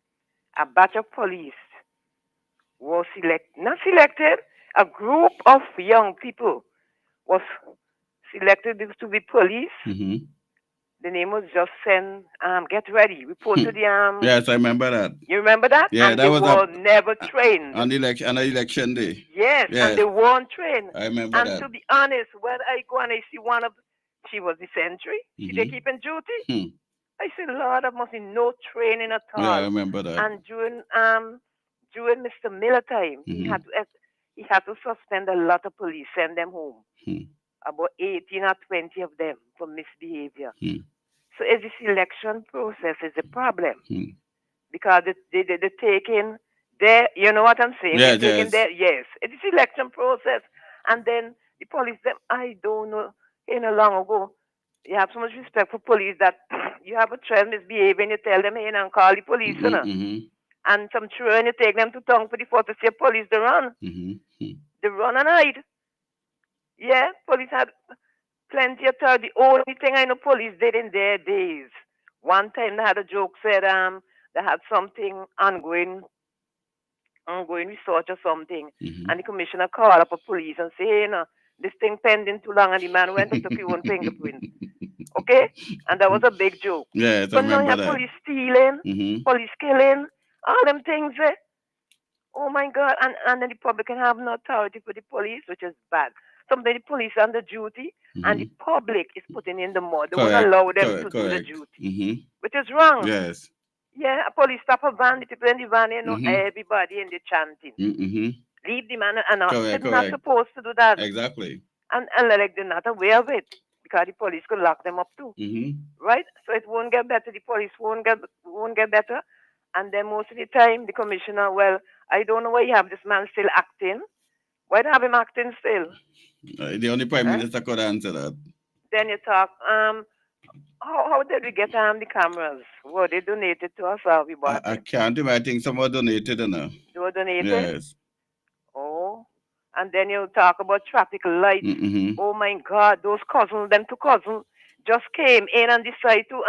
a batch of police was not selected, a group of young people was selected to be police. Mm-hmm. The name was just sent, get ready, report to the Yes, I remember that. you remember that? Yeah, And that they was up were never trained. on election day. Yes, and Yes, they weren't trained. I remember And that. to be honest, when I go and I see one of, she was the sentry, she they Mm-hmm. keep in duty. Hmm. I said, Lord, that must be no training at Yeah, I all. remember that. And during Mr. Miller time, Mm-hmm. he had to suspend a lot of police, send them home. Hmm. About 18 or 20 of them for misbehavior. Hmm. So it's the selection process is a problem Hmm. because they taking their, you know what I'm saying? They're Yes, taking yes. their, yes, it's the selection process. And then the police, them, I don't know, long ago, you have so much respect for police that you have a child misbehaving, you tell them, hey, and call the police, you Mm-hmm. know. Mm-hmm. And some children, you take them to town for the photo, say police, they run. Mm-hmm. They run and hide. Yeah, police had plenty of time. The only thing I know police did in their days, one time they had a joke said they had something ongoing research or something, and the commissioner called up a police and say, hey, this thing pending too long, and the man went and took his own fingerprint. Okay, and that was a big joke. Yes, I But now you remember have that. police stealing, Mm-hmm. police killing, all them things. Oh my God! And then the public can have no authority for the police, which is bad. Sometimes the police are under duty, and the Mm-hmm. public is putting in the mud. They won't Correct. allow them to Correct. do the Correct. duty, Mm-hmm. which is wrong. Yes. Yeah, a police stop a van, the people in the van, Mm-hmm. everybody in the chanting. Mm-hmm. Leave the man and they're Correct. not Correct. supposed to do that. Exactly. And like they're not aware of it because the police could lock them up too. Mm-hmm. Right? So it won't get better. The police won't get better. And then most of the time the commissioner, well, I don't know why you have this man still acting. Why do you have him acting still? The only prime Eh? minister could answer that. Then you talk, how did we get the cameras? Were they donated to us or we bought I them? can't imagine. I think someone donated, you know. They were donated? Yes. Oh. And then you talk about traffic lights. Mm-hmm. Oh my God, those cousins, them two cousins, just came in and decided to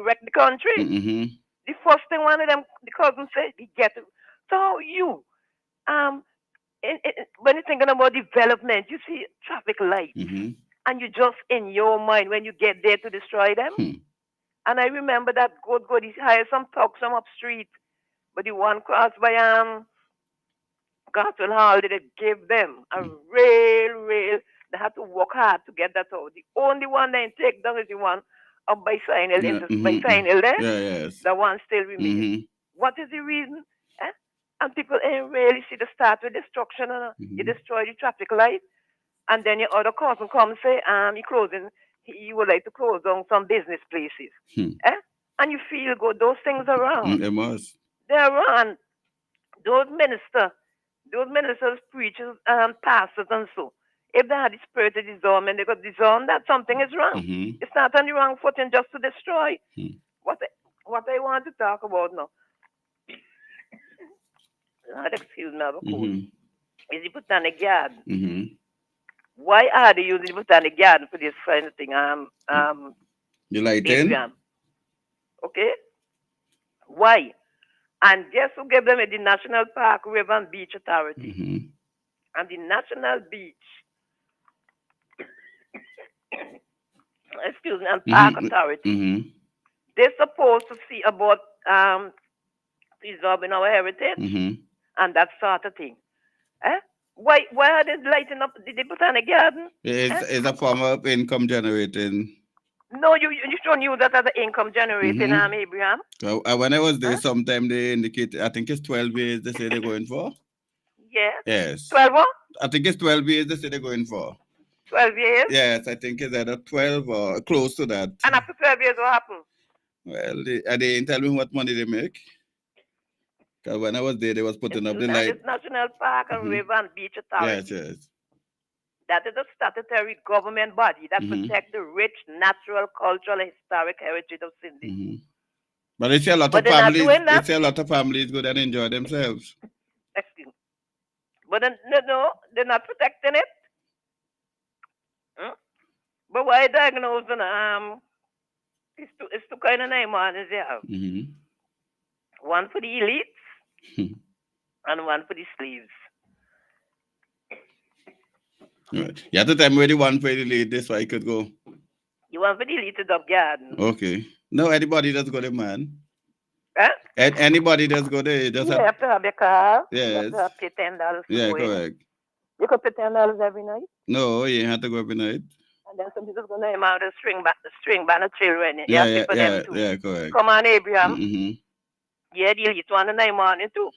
wreck the country. Mm-hmm. The first thing one of them, the cousins said, "We get it." So you, um, when you're thinking about development, you see traffic lights, Mm-hmm. and you just in your mind when you get there to destroy them. Hmm. And I remember that good, he hired some thugs from up street, but the one crossed by Garfield Hall, they give them a rail. They had to work hard to get that out. The only one they take down is the one up by Sinel, Yeah. by Mm-hmm. Sinel there. Yeah. Yes. The one still remains. Mm-hmm. What is the reason? Eh? And people ain't really see the start with destruction. You Mm-hmm. destroy the traffic light, and then your other cousin come say, he closing. He would like to close down some business places. Hmm. Eh? And you feel good. Those things are wrong. It must. They're wrong. Those ministers, preachers, pastors, and so. If they had the spirit of discernment, they could discern that something is wrong. Mm-hmm. It's not on the wrong footing just to destroy. Hmm. What I want to talk about now, Lord, excuse me, I have a cold, Mm-hmm. is the Botanic Garden. Mm-hmm. Why are they using the botanic garden for this kind of thing? You lighten? Abraham. Okay? Why? And guess who gave them the National Park, River and Beach Authority? Mm-hmm. And the National Beach, excuse me, and Park Mm-hmm. Authority, Mm-hmm. they're supposed to see about preserving our heritage Mm-hmm. and that sort of thing. Eh? Why are they lighting up the Botanic Garden? Eh? It's a form of income generating. No, you sure knew that as an income generating, Mm-hmm. Abraham. So, when I was there, Huh? sometime they indicate, I think it's 12 years they say they're going for. Yes. Yes. 12 what? I think it's 12 years they say they're going for. 12 years. Yes, I think it's either 12 or close to that. And after 12 years, what happened? Well, they didn't tell me what money they make. Because when I was there, they was putting up Excuse the me, and light. this National Park and Mm-hmm. River and Beach Yes, Authority. yes. That is a statutory government body that Mm-hmm. protects the rich natural, cultural, and historic heritage of Cindy. Mm-hmm. But they say a lot But of they're not families, doing they that. say a lot of families go there and enjoy themselves. Excuse me. But no, they're not protecting it. Hmm? But why diagnosing it's two kind of name on is there. Mm-hmm. One for the elites and one for the slaves. Right. You have to tell me where the one for the late this so I could go. You want for the elites of garden. Okay. No, anybody that's go there, man. Huh? And anybody that's go there, just You have, have to have your car. You have yes. to have pay $10 to Yeah, go in. correct. You could pay $10 every night. No, you ain't have to go every night. And then some people's gonna name out the string band of children. You Yeah, have to pay yeah, for them yeah, too. yeah, correct. Come on, Abraham. Mm-hmm. Yeah, the elite want to name on it too.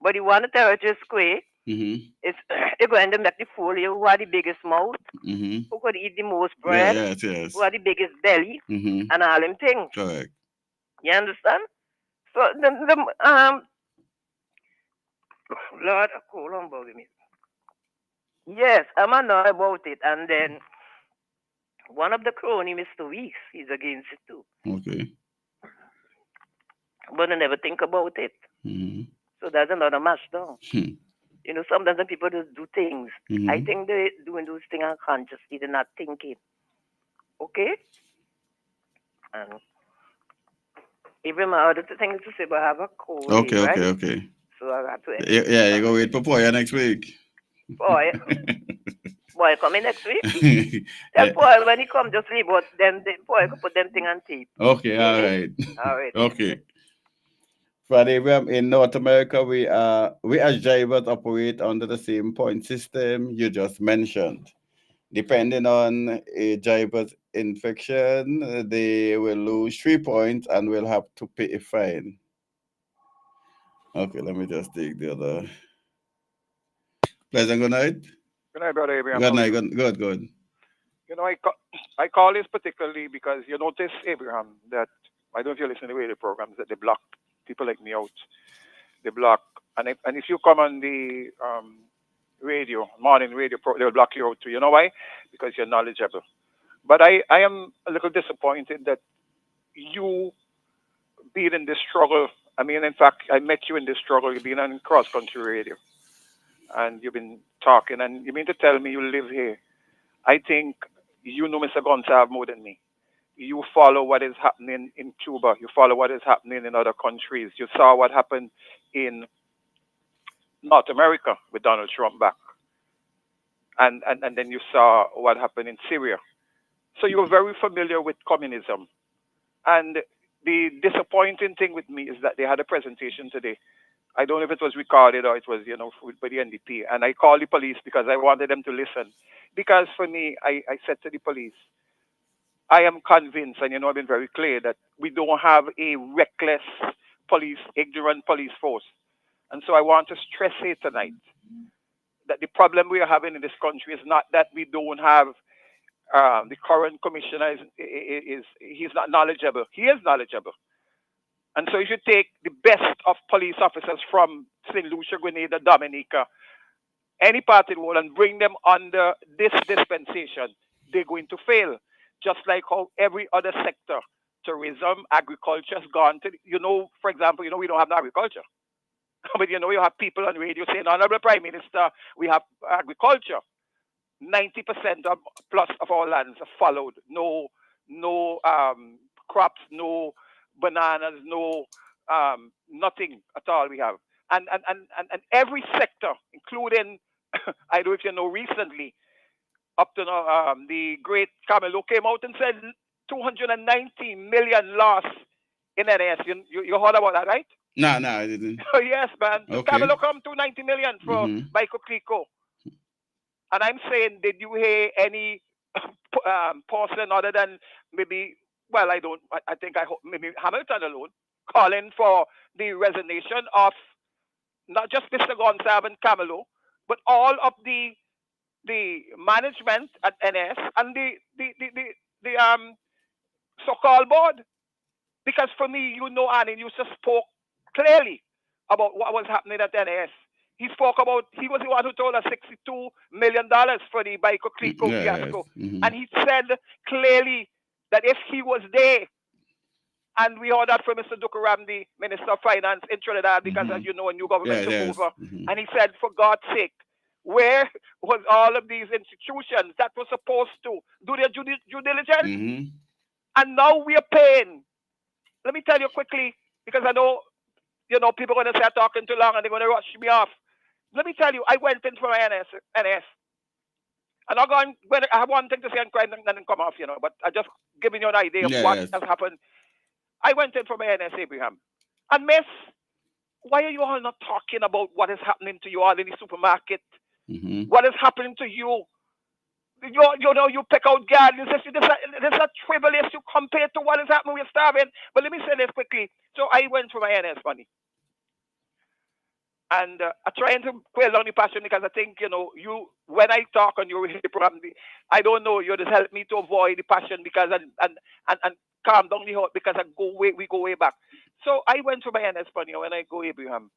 But the one territory square Mm-hmm. is they're going to make the fool you who are the biggest mouth, Mm-hmm. who could eat the most Yeah, bread, yes, who yes. are the biggest belly, Mm-hmm. and all them things. Correct. You understand? So Lord, hold on about me. Yes, I'm a know about it. And then one of the crony, Mr. Weeks, he's against it too. Okay. But I never think about it. Mm-hmm. So that's another match down. Hmm. You know, sometimes when people just do things. I Mm-hmm. think they're doing those things unconsciously, they're not thinking. Okay? And even my other things to say, but I have a cold day, Okay, okay, right? okay. So I have to Yeah, excuse you that. go wait for Poya next week. Boy, boy, coming next week. Tell Yeah. Paul when he come, just leave out them. Paul could put them thing on tape. Okay, Hear all me? right. All right. Okay. Friday, in North America, we as drivers operate under the same point system you just mentioned. Depending on a driver's infection, they will lose 3 points and will have to pay a fine. Okay, let me just take the other. Pleasant good night. Good night, brother Abraham. Good How are night. you? Good, good. You know, I call this particularly because you notice, Abraham, that I don't know if you listen to the radio programs that they block people like me out. They block, and if you come on the radio, morning radio, they'll block you out too. You know why? Because you're knowledgeable. But I am a little disappointed that you being in this struggle. I mean, in fact, I met you in this struggle. You've been on cross country radio, and you've been talking, and you mean to tell me you live here. I think you know Mr. Gonsalve more than me. You follow what is happening in Cuba. You follow what is happening in other countries. You saw what happened in North America with Donald Trump back. And then you saw what happened in Syria. So you're very familiar with communism. And the disappointing thing with me is that they had a presentation today. I don't know if it was recorded or it was, by the NDP. And I called the police because I wanted them to listen. Because for me, I said to the police, I am convinced, and I've been very clear that we don't have a reckless police, ignorant police force. And so I want to stress here tonight that the problem we are having in this country is not that we don't have the current commissioner is he's not knowledgeable. He is knowledgeable. And so if you take the best of police officers from St. Lucia, Grenada, Dominica, any part in the world and bring them under this dispensation, they're going to fail. Just like how every other sector, tourism, agriculture has gone to, for example, we don't have no agriculture. But you have people on radio saying, Honorable Prime Minister, we have agriculture. 90% plus of our lands are followed. No crops, no bananas, no nothing at all we have. And every sector, including, I don't know if you know, recently, up to now, the great Camelo came out and said 290 million loss in NS. You heard about that, right? No, I didn't. Oh, yes, man. Okay. Camelo come 290 million for Baiko Clico. And I'm saying, did you hear any person other than maybe, well, I don't, I think maybe Hamilton alone, calling for the resignation of not just Mr. Gonsalve and Camelo, but all of the management at NS and the so-called board. Because for me, Annie, you just spoke clearly about what was happening at NS. He spoke about, he was the one who told us $62 million for the Baiko Clico fiasco. And he said clearly that if he was there, and we heard that from Mr. Dukaram, the Minister of Finance in Trinidad, because as you know, a new government took over. And he said, for God's sake, where was all of these institutions that were supposed to do their due diligence? And now we are paying. Let me tell you quickly, because I know, people are going to say I'm talking too long and they're going to rush me off. Let me tell you, I went in for my NS. And I have one thing to say and cry and then come off, but I just giving you an idea of what has happened. I went in for my NS, Abraham. And miss, why are you all not talking about what is happening to you all in the supermarket? What is happening to you? You pick out gardens. This is a trivial issue compared to what is happening. We're starving. But let me say this quickly. So I went for my NS money. And I'm trying to quell down the passion because I think, when I talk on your program, I don't know, you just help me to avoid the passion because and calm down the heart because we go way back. So I went for my NS money when I go Abraham,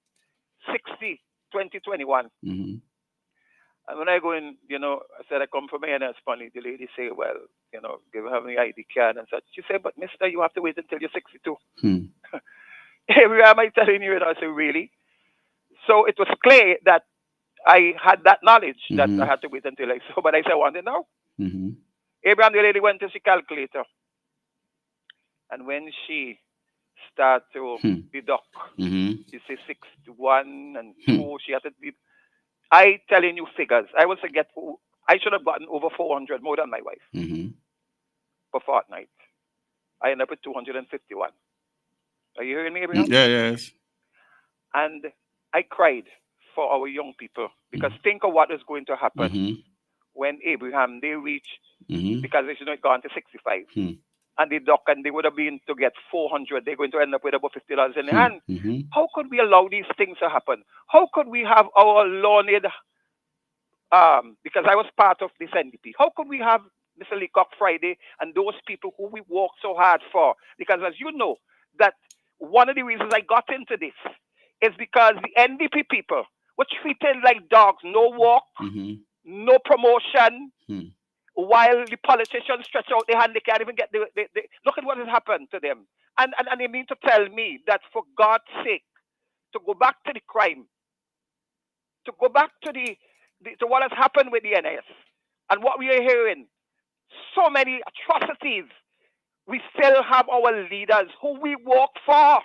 60, 2021. And when I go in, I said I come for my NS money. The lady say, well, give her my ID card and such. She said, but mister, you have to wait until you're 62. Abraham, I'm telling you, I say, really? So it was clear that I had that knowledge that I had to wait until I saw, but I said, I want it now. Abraham, the lady went to see calculator. And when she started to deduct, she said 61 and 2, she had to be, I telling you figures. I should have gotten over 400 more than my wife per fortnight. I ended up with 251. Are you hearing me, Abraham? Yes. And I cried for our young people because think of what is going to happen when Abraham, they reach, because they should have gone to 65. And they dock and they would have been to get 400. They're going to end up with about $50 in their hand. How could we allow these things to happen? How could we have our learned, because I was part of this NDP, how could we have Mr. Leacock Friday and those people who we work so hard for? Because as you know, that one of the reasons I got into this is because the NDP people were treated like dogs, no work, no promotion, while the politicians stretch out their hand, they can't even get look at what has happened to them. And they mean to tell me that for God's sake, to go back to the crime, to go back to to what has happened with the NS and what we are hearing, so many atrocities, we still have our leaders who we work for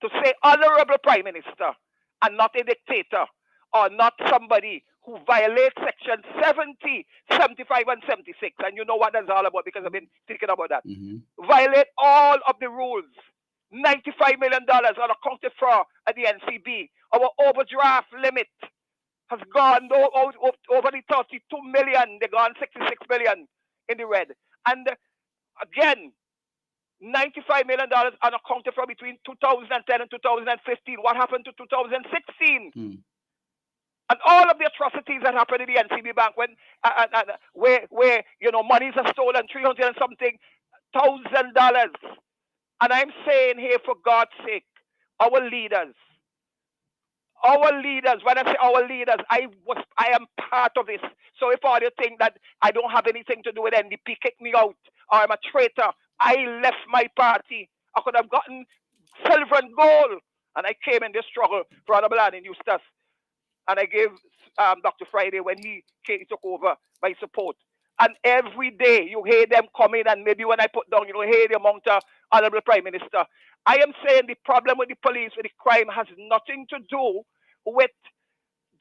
to say honorable Prime Minister and not a dictator or not somebody who violates section 70, 75 and 76. And you know what that's all about because I've been thinking about that. Violate all of the rules. $95 million unaccounted for at the NCB. Our overdraft limit has gone over the 32 million. They've gone 66 million in the red. And again, $95 million unaccounted for between 2010 and 2015. What happened to 2016? And all of the atrocities that happened in the NCB Bank when where monies are stolen, 300 and something $1,000. And I'm saying here, for God's sake, our leaders, when I say our leaders, I am part of this. So if all you think that I don't have anything to do with NDP, kick me out, or I'm a traitor, I left my party. I could have gotten silver and gold. And I came in this struggle for Honorable Annie Eustace. and I gave Dr. Friday when he took over my support. And every day you hear them coming, and maybe when I put down, you hear the amount of Honorable Prime Minister. I am saying the problem with the police, with the crime, has nothing to do with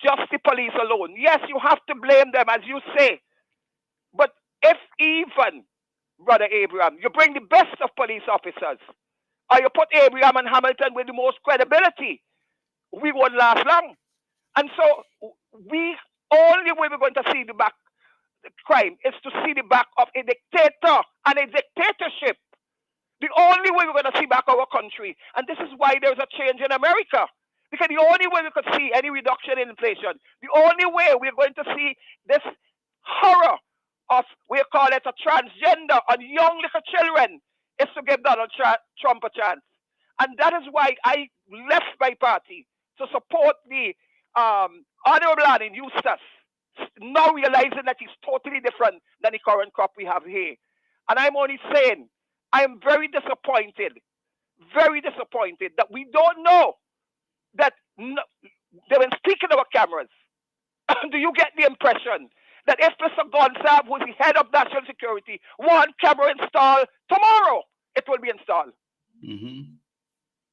just the police alone. Yes, you have to blame them, as you say. But if even, Brother Abraham, you bring the best of police officers, or you put Abraham and Hamilton with the most credibility, we won't last long. And so we only way we're going to see the back crime is to see the back of a dictator and a dictatorship. The only way we're going to see back our country. And this is why there's a change in America. Because the only way we could see any reduction in inflation, the only way we're going to see this horror of, we call it a transgender on young little children, is to give Donald Trump a chance. And that is why I left my party to support the Honorable Alan Eustace, now realizing that he's totally different than the current crop we have here. And I'm only saying, I am very disappointed that we don't know that they've been speaking about cameras. Do you get the impression that if Mr. Gonsalve, who's the head of national security, want camera installed tomorrow, it will be installed? Mm-hmm.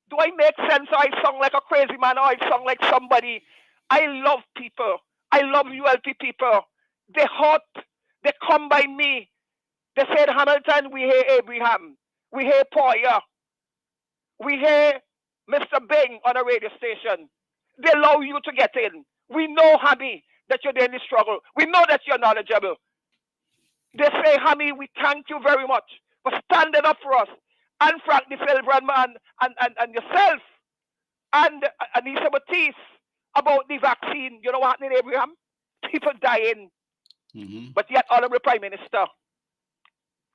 Do I make sense, or I sound like a crazy man, or I sound like somebody? I love people. I love ULP people. They hot. They come by me. They said, Hamilton, we hear Abraham. We hear Poyer. We hear Mr. Bing on a radio station. They allow you to get in. We know, Hammy, that you're in the struggle. We know that you're knowledgeable. They say, Hammy, we thank you very much for standing up for us. And Frank De Silva and yourself and Anissa Batiste about the vaccine. You know what happened in Abraham? People dying. Mm-hmm. But yet, Honorable Prime Minister,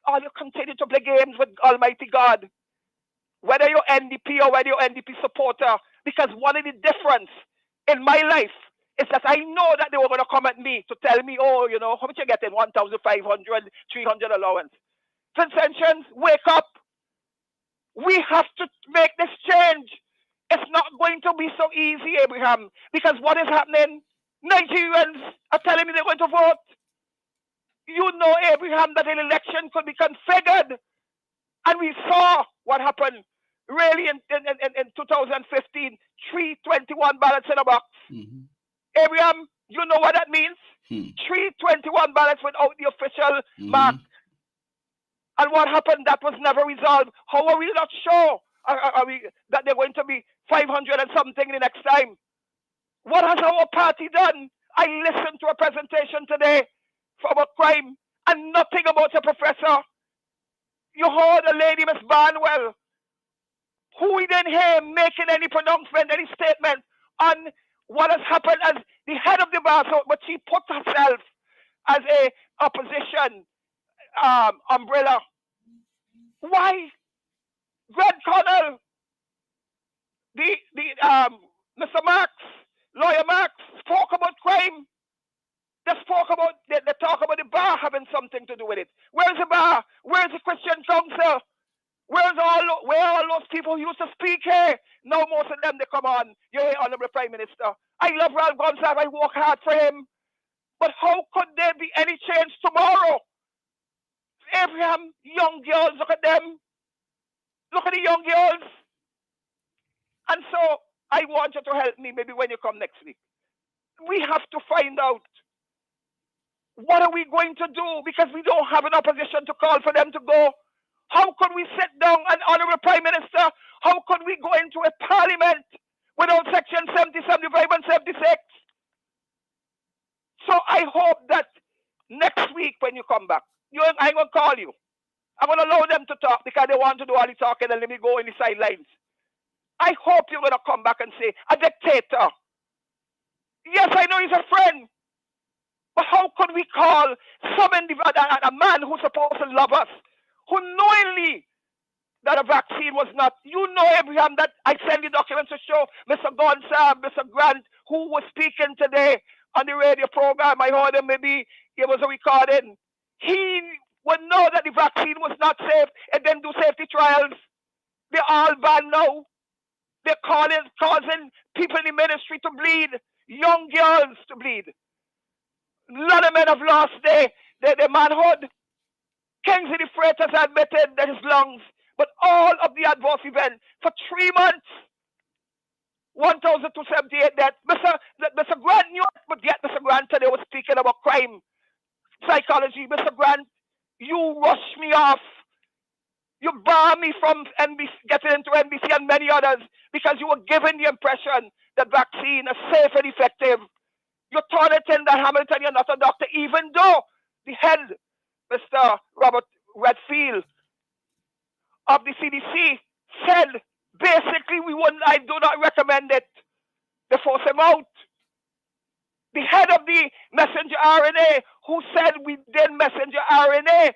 all you continue to play games with Almighty God. Whether you're NDP or whether you're NDP supporter, because one of the difference in my life is that I know that they were going to come at me to tell me, oh, you know, how much you getting? 1,500, 300 allowance. Vincentians, wake up. We have to make this change. It's not going to be so easy, Abraham, because what is happening? Nigerians are telling me they're going to vote. You know, Abraham, that an election could be configured. And we saw what happened really in 2015, 321 ballots in a box. Mm-hmm. Abraham, you know what that means? 321 ballots without the official mark. And what happened? That was never resolved. How are we not sure are we, that they're going to be 500 and something the next time? What has our party done? I listened to a presentation today about crime and nothing about a professor. You heard a lady, Miss Barnwell, who we didn't hear making any pronouncement, any statement on what has happened as the head of the bar, but she put herself as a opposition umbrella. Why? Greg Connell, Mr. Marx, lawyer Marx, spoke about crime. They talk about the bar having something to do with it. Where's the bar? Where's the Christian Council? Where are all those people who used to speak here? Now most of them, they come on. You hear, Honorable Prime Minister. I love Ralph Gonsalve. I work hard for him. But how could there be any change tomorrow? Abraham, young girls, look at them. Look at the young girls. And so I want you to help me maybe when you come next week. We have to find out, what are we going to do? Because we don't have an opposition to call for them to go. How could we sit down, and Honorable Prime Minister, how could we go into a parliament without Section 70, 75 and 76? So I hope that next week when you come back, I'm going to call you. I'm going to allow them to talk because they want to do all the talking and let me go in the sidelines. I hope you're going to come back and say, a dictator. Yes, I know he's a friend. But how could we call a man who's supposed to love us, who knowingly that a vaccine was not, you know, Abraham, that I send you documents to show Mr. Gonsalve, Mr. Grant, who was speaking today on the radio program. I heard him, maybe it was a recording. He would know that the vaccine was not safe and then do safety trials. They're all banned now. They're causing people in the ministry to bleed. young girls to bleed. A lot of men have lost their manhood. Kingsley the Freitas admitted that his lungs, but all of the adverse events for 3 months, 1,278 deaths. Mr. Grant knew it, but yet Mr. Grant today was speaking about crime psychology. Mr. Grant, you rush me off. You bar me from NBC, getting into NBC and many others because you were given the impression that vaccine is safe and effective. You're targeting that Hamilton, you're not a doctor, even though the head, Mr. Robert Redfield of the CDC, said basically I do not recommend it. They force him out. The head of the messenger RNA, who said we did messenger RNA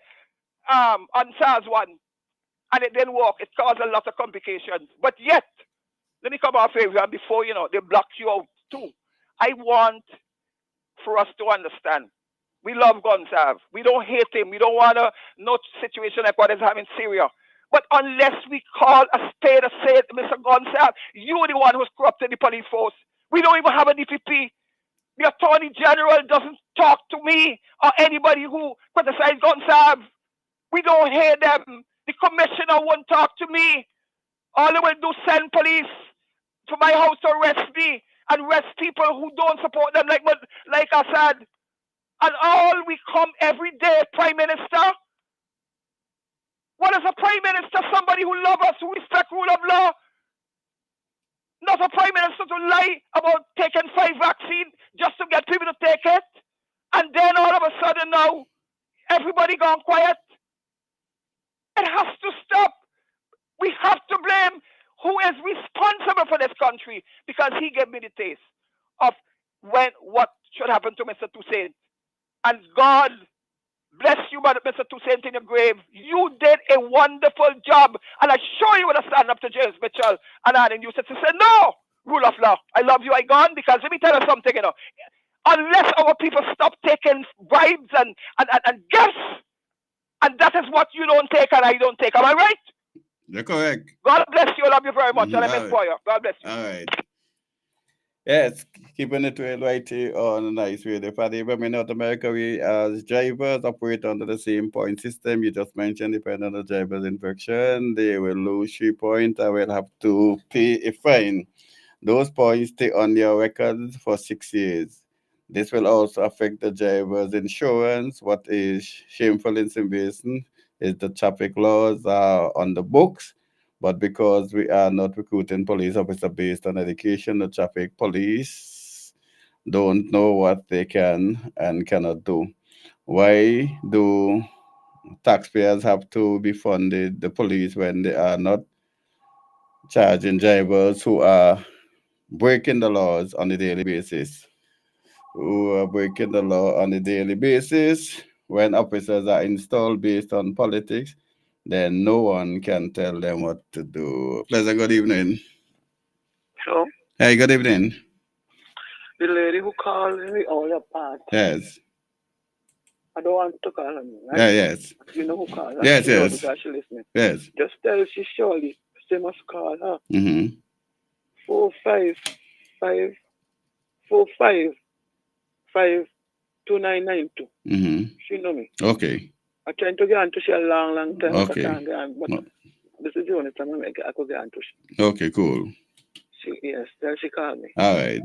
on SARS-1, and it didn't work. It caused a lot of complications. But yet, let me come off here before, they block you out too. I want for us to understand. We love Gonsalve. We don't hate him. We don't want no situation like what is happening in Syria. But unless we call a spade, Mr. Gonsalve, you're the one who's corrupted the police force. We don't even have a DPP. The Attorney General doesn't talk to me or anybody who criticizes Gonsalve. We don't hear them. The commissioner won't talk to me. All they will do is send police to my house to arrest me and arrest people who don't support them like Assad. And all we come every day, Prime Minister. What is a Prime Minister? Somebody who loves us, who respects rule of law. Not a Prime Minister to lie about taking 5 vaccines just to get people to take it. And then all of a sudden now, everybody gone quiet. It has to stop. We have to blame who is responsible for this country, because he gave me the taste of what should happen to Mr. Toussaint. And God bless you, Mr. Toussaint, in your grave. You did a wonderful job. And I sure you would have stand up to James Mitchell and Annie Newsett to say, no, rule of law. I love you, I gone, because let me tell you something, unless our people stop taking bribes and gifts, and that is what you don't take and I don't take. Am I right? You're correct. God bless you. I love you very much. And I'm in for you. God bless you. All right. Yes, keeping it real right here on a nice radio. For the women in North America, we as drivers operate under the same point system. You just mentioned, depending on the driver's infraction, they will lose 3 points and will have to pay a fine. Those points stay on their records for 6 years. This will also affect the driver's insurance. What is shameful in St. Vincent is the traffic laws are on the books, but because we are not recruiting police officers based on education, the traffic police don't know what they can and cannot do. Why do taxpayers have to be funded the police when they are not charging drivers who are breaking the laws on a daily basis? Who are breaking the law on a daily basis. When officers are installed based on politics, then no one can tell them what to do. Pleasant good evening. So, Hey, good evening. the lady who called me all apart, Yes. I don't want to call her, right? Yeah, yes. You know who called her? Yes, She know yes. because she listening. Yes. Just tell she surely, she must call her. Mm-hmm. 455 455 2992. Mm-hmm. She know me. Okay. I trying to get on to she a long time. Okay. I can't get on, but this is the only time I could get on to she. Okay, cool. Yes, tell she called me. All right.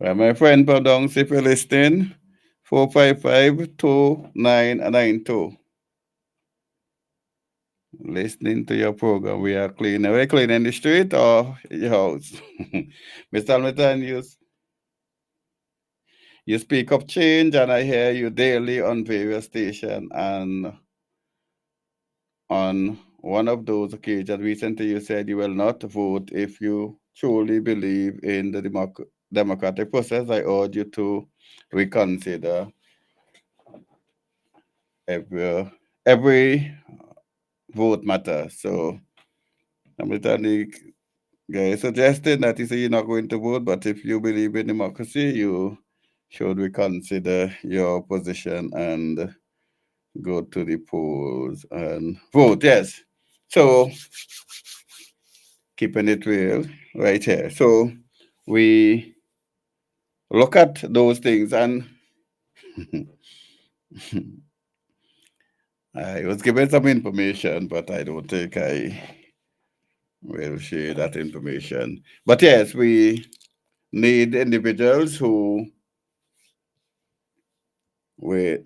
Well, my friend Padong, if you're listening, 455-2992. Listening to your program. We are cleaning. We're cleaning the street or your house. Mr. Hamilton, you speak of change, and I hear you daily on various stations. And on one of those occasions, recently you said you will not vote if you truly believe in the democratic process. I urge you to reconsider every vote matters. So I'm telling you, guy suggesting that you say you're not going to vote, but if you believe in democracy, you should reconsider your position and go to the polls and vote. Yes. So keeping it real right here. So we look at those things, and I was given some information, but I don't think I will share that information. But yes, we need individuals who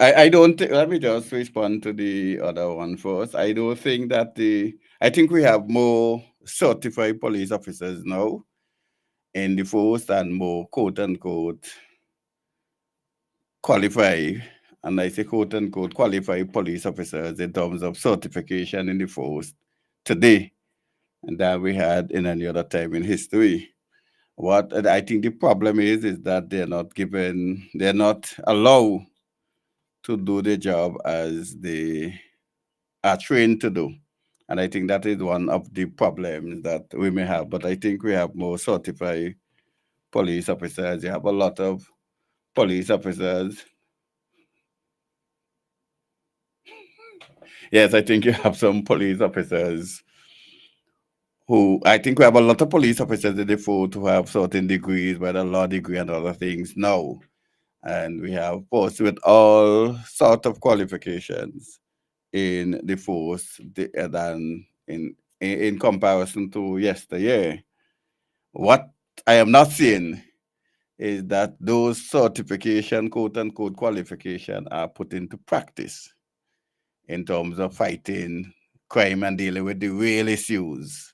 I don't think, let me just respond to the other one first. I don't think that I think we have more certified police officers now in the force and more quote unquote qualified, and I say quote unquote qualified police officers in terms of certification in the force today than we had in any other time in history. What I think the problem is that they're not allowed to do the job as they are trained to do. And I think that is one of the problems that we may have. But I think we have more certified police officers. You have a lot of police officers. Yes, I think you have some police officers who I think we have a lot of police officers in the force who have certain degrees, whether law degree and other things now. And we have posts with all sort of qualifications in the force than in comparison to yesteryear. What I am not seeing is that those certification, quote unquote, qualification are put into practice in terms of fighting crime and dealing with the real issues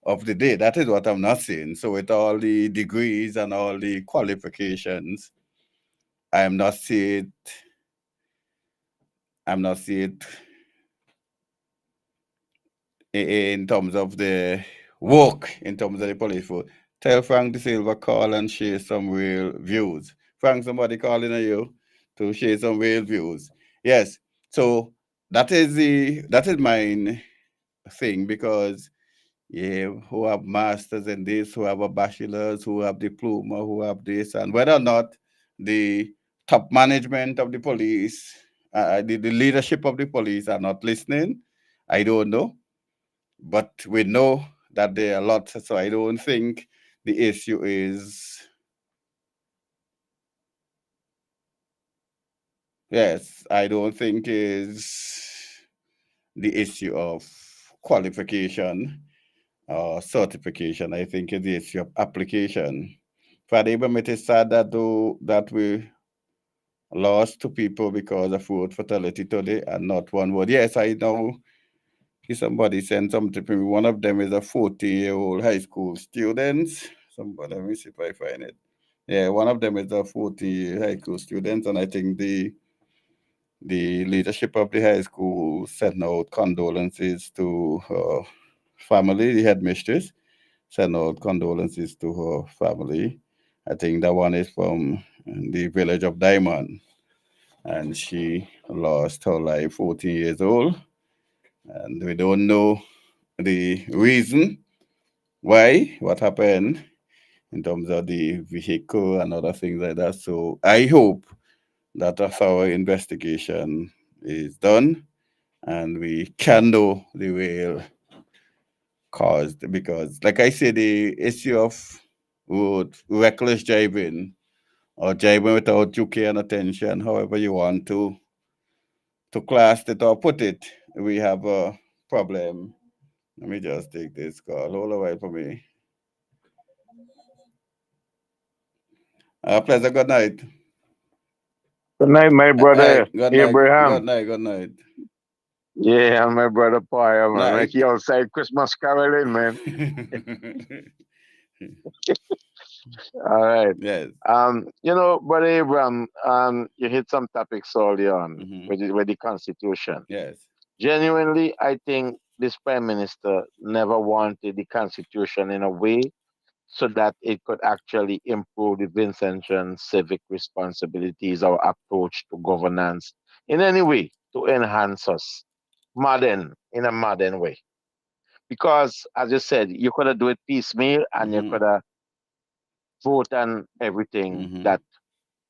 of the day. That is what I'm not seeing. So with all the degrees and all the qualifications, I am not seeing I'm not seeing in terms of the work, in terms of the police force. Tell Frank De Silva call and share some real views. Frank, somebody calling on you to share some real views. Yes. So that is my thing, because yeah, who have masters in this, who have a bachelor's, who have diploma, who have this, and whether or not the top management of the police, the leadership of the police are not listening, I don't know, but we know that there are lots. So I don't think the issue is, yes, I don't think is the issue of qualification or certification. I think it's the issue of application. Father Abraham, it is sad that though that we lost two people because of road fatality today and not one word. Yes, I know somebody sent something to me. One of them is a 40-year-old high school student. Somebody, let me see if I find it. Yeah, one of them is a 40 high school student, and I think the leadership of the high school sent out condolences to her family, the headmistress sent out condolences to her family. I think that one is from the village of Diamond, and she lost her life 14 years old, and we don't know the reason why, what happened in terms of the vehicle and other things like that. So I hope that a thorough investigation is done and we can know the real cause. Because, like I said, the issue of reckless driving or driving without due care and attention, however you want to class it or put it, we have a problem. Let me just take this call. Hold a while for me. Pleasure. Good night. Good night, my brother Good night. Good Abraham. night. Good night. Yeah, my brother Paul, man. Make Night. you outside Christmas caroling, man. All right. Yes. Brother Abraham, you hit some topics early on Hmm. with the Constitution. Yes. Genuinely, I think this Prime Minister never wanted the Constitution in a way so that it could actually improve the Vincentian civic responsibilities or approach to governance in any way to enhance us in a modern way. Because, as you said, you could have do it piecemeal and you Hmm. could have vote on everything Hmm. that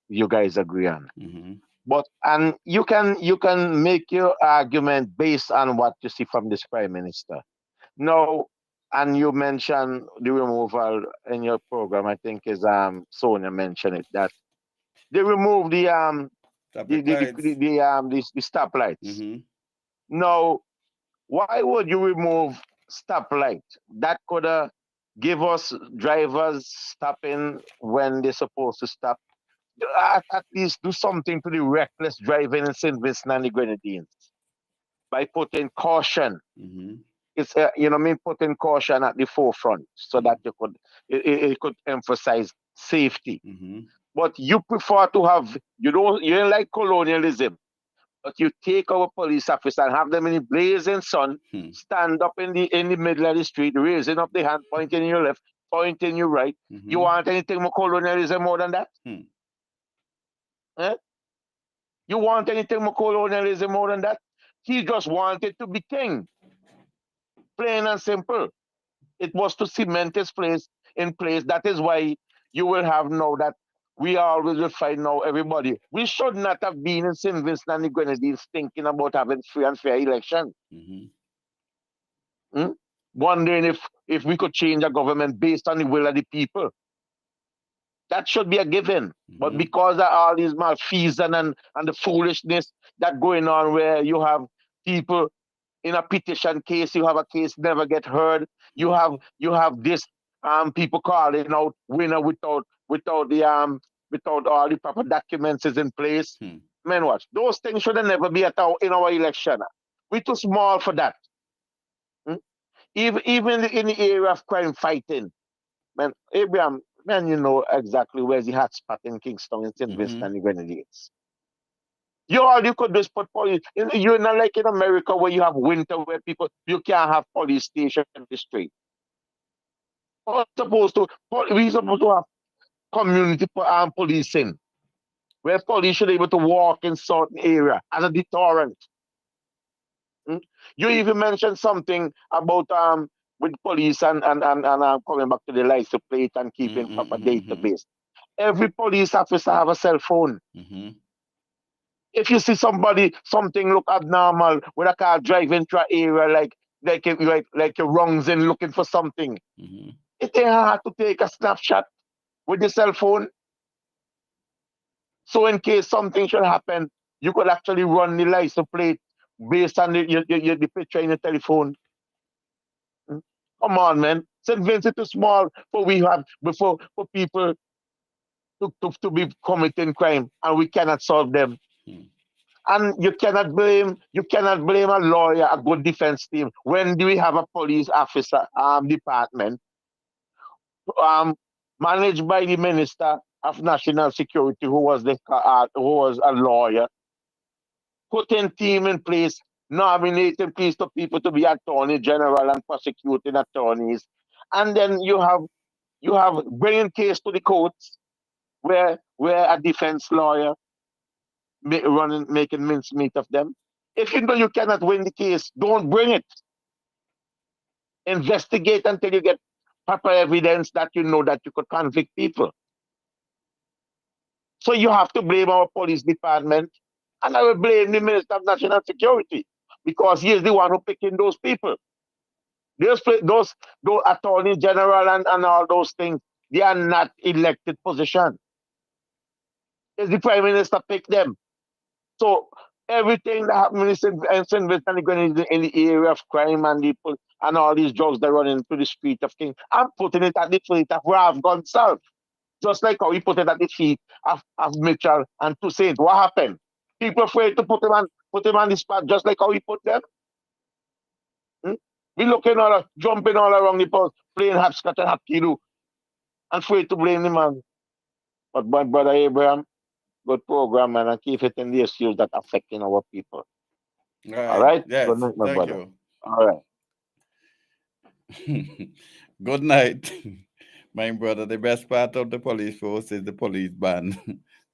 you guys agree on. Hmm. But and you can make your argument based on what you see from this prime minister. Now, And you mentioned the removal in your program. I think is Sonia mentioned it, that they removed the Traffic lights. the stoplights. Mm-hmm. Now, why would you remove stoplight? That could give us drivers stopping when they're supposed to stop. At least do something to the reckless driving in St. Vincent and the Grenadines by putting caution. Mm-hmm. It's you know what I mean, putting caution at the forefront so that you could it could emphasize safety. Mm-hmm. But you prefer to have, you don't like colonialism, but you take our police officer and have them in the blazing sun, Hmm. stand up in the middle of the street, raising up the hand, pointing in your left, pointing your right. Mm-hmm. You want anything more colonialism more than that? Hmm. Eh? You want anything more colonialism more than that? He just wanted to be king. Plain and simple. It was to cement his place in place. That is why you will have now that we always will find now everybody. We should not have been in St. Vincent and the Grenadines thinking about having free and fair election. Mm-hmm. Wondering if we could change a government based on the will of the people. That should be a given. But Mm-hmm. because of all these malfeasance and the foolishness that going on, where you have people in a petition case, you have a case never get heard. You have this people calling out winner without the without all the proper documents is in place. Hmm. Man, watch, those things should never be in our election. We're too small for that. Even in the area of crime fighting, man, Abraham, man, you know exactly where's the hotspot in Kingston and St. Vincent Mm-hmm. and the Grenadines. You could just put police. You're not like in America where you have winter where people you can't have police station in the street. We supposed to have community policing where police should be able to walk in certain area as a deterrent. You even mentioned something about with police and coming back to the license plate and keeping proper Mm-hmm. database. Every police officer have a cell phone. Mm-hmm. If you see something look abnormal with a car driving through an area like your rungs in looking for something, Mm-hmm. it ain't hard to take a snapshot with your cell phone. So in case something should happen, you could actually run the license plate based on the picture in the telephone. Come on, man. St. Vincent is small for people to be committing crime, and we cannot solve them. Hmm. And you cannot blame a lawyer, a good defense team. When do we have a police officer department managed by the Minister of National Security, who was a lawyer, putting team in place, nominating people to be attorney general and prosecuting attorneys, and then you have bringing case to the courts where a defense lawyer making mincemeat of them. If you know you cannot win the case, don't bring it. Investigate until you get proper evidence that you know that you could convict people. So you have to blame our police department, and I will blame the Minister of National Security because he is the one who picking those people. Those attorney general and all those things, they are not elected position. It's the prime minister pick them. So everything that happens in St. Vincent in the area of crime and all these drugs that run into the street of King, I'm putting it at the feet of Rav Gonsalves. Just like how he put it at the feet of Mitchell and Toussaint. What happened? People afraid to put him on the spot just like how he put them. We jumping all around the post, playing hopscotch and hapkido, and afraid to blame the man. But my brother Abraham, good program, man, and keep it in the issues that affecting our people. All All right. right? Yes. Good night, my Thank brother. All right. you. Good night, my brother. The best part of the police force is the police band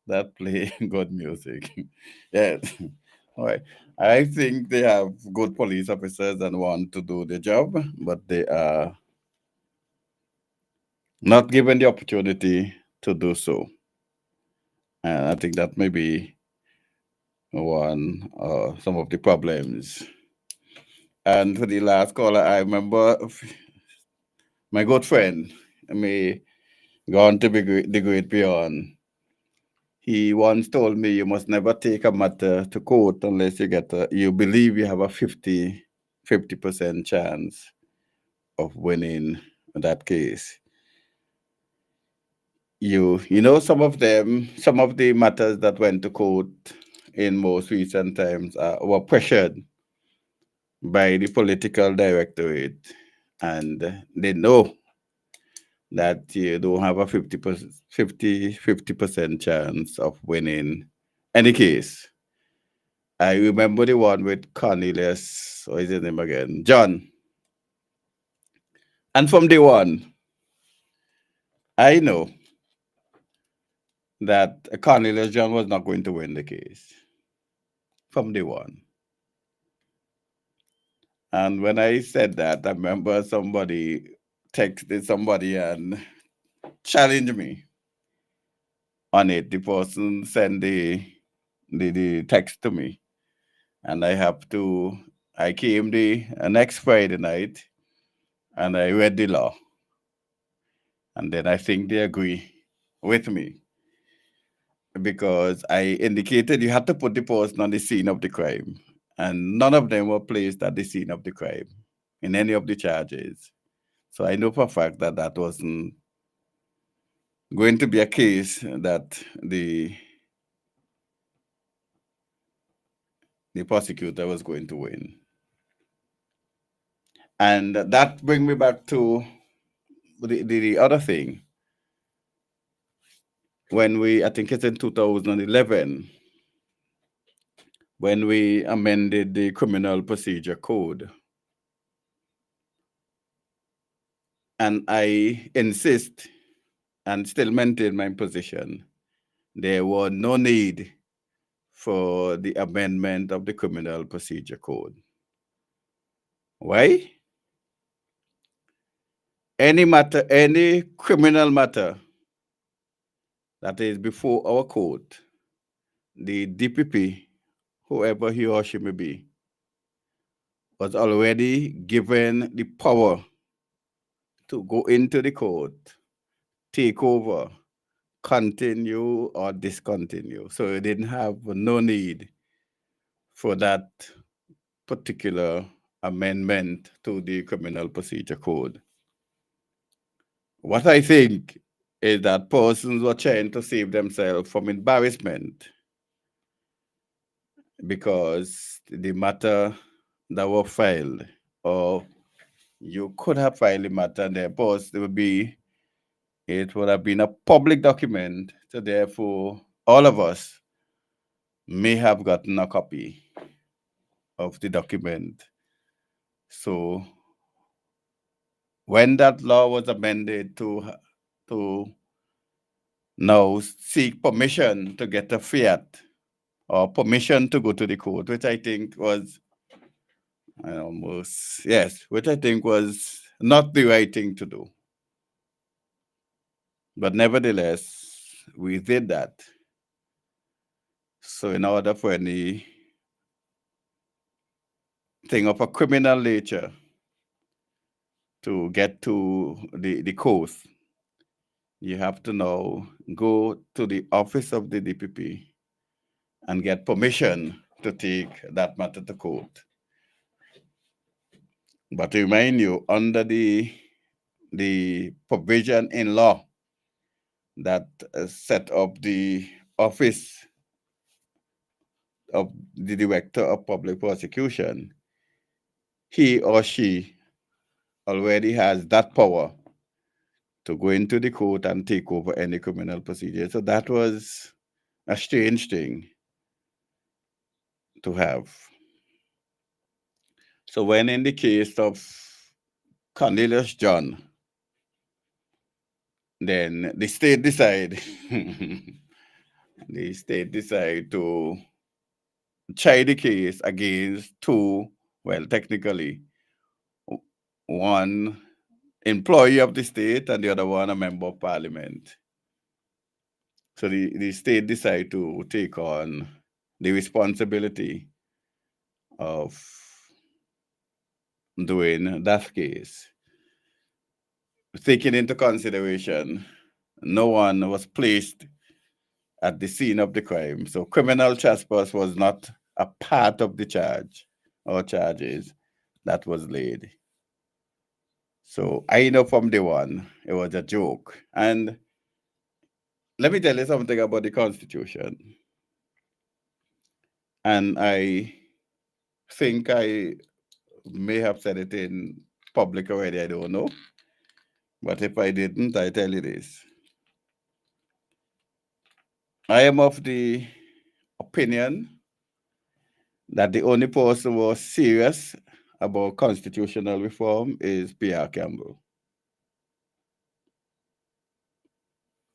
that play good music. Yes. All right. I think they have good police officers and want to do the job, but they are not given the opportunity to do so. And I think that may be some of the problems. And for the last caller, I remember my good friend, may go on to be the great beyond. He once told me you must never take a matter to court unless you believe you have a 50% chance of winning that case. You know some of the matters that went to court in most recent times were pressured by the political directorate, and they know that you don't have a 50% chance of winning any case. I remember the one with Cornelius, what is his name again? John. And from day one, I know that Cornelius John was not going to win the case. From day one. And when I said that, I remember somebody texted somebody and challenged me on it. The person sent the text to me. And I came the next Friday night and I read the law. And then I think they agree with me because I indicated you had to put the person on the scene of the crime. And none of them were placed at the scene of the crime in any of the charges. So I know for a fact that that wasn't going to be a case that the prosecutor was going to win. And that brings me back to the other thing. I think it's in 2011, when we amended the Criminal Procedure Code. And I insist and still maintain my position. There was no need for the amendment of the Criminal Procedure Code. Why? Any criminal matter that is before our court, the DPP, whoever he or she may be, was already given the power to go into the court, take over, continue or discontinue. So it didn't have no need for that particular amendment to the Criminal Procedure Code. What I think is that persons were trying to save themselves from embarrassment because the matter that were filed, or you could have filed the matter, and therefore it would have been a public document, so therefore all of us may have gotten a copy of the document. So when that law was amended to now seek permission to get a fiat or permission to go to the court, which I think was which I think was not the right thing to do. But nevertheless, we did that. So in order for any thing of a criminal nature to get to the court, you have to now go to the office of the DPP and get permission to take that matter to court. But to remind you, under the provision in law that set up the office of the Director of Public Prosecution, he or she already has that power to go into the court and take over any criminal procedure. So that was a strange thing to have. So when in the case of Cornelius John, then the state decide to try the case against two, well, technically, one employee of the state and the other one a member of parliament. So the state decide to take on the responsibility of doing that case. taken into consideration, no one was placed at the scene of the crime. So criminal trespass was not a part of the charge or charges that was laid. So I know from the one it was a joke. And let me tell you something about the Constitution. And I think I may have said it in public already, I don't know. But if I didn't, I tell you this. I am of the opinion that the only person who was serious about constitutional reform is Pierre Campbell.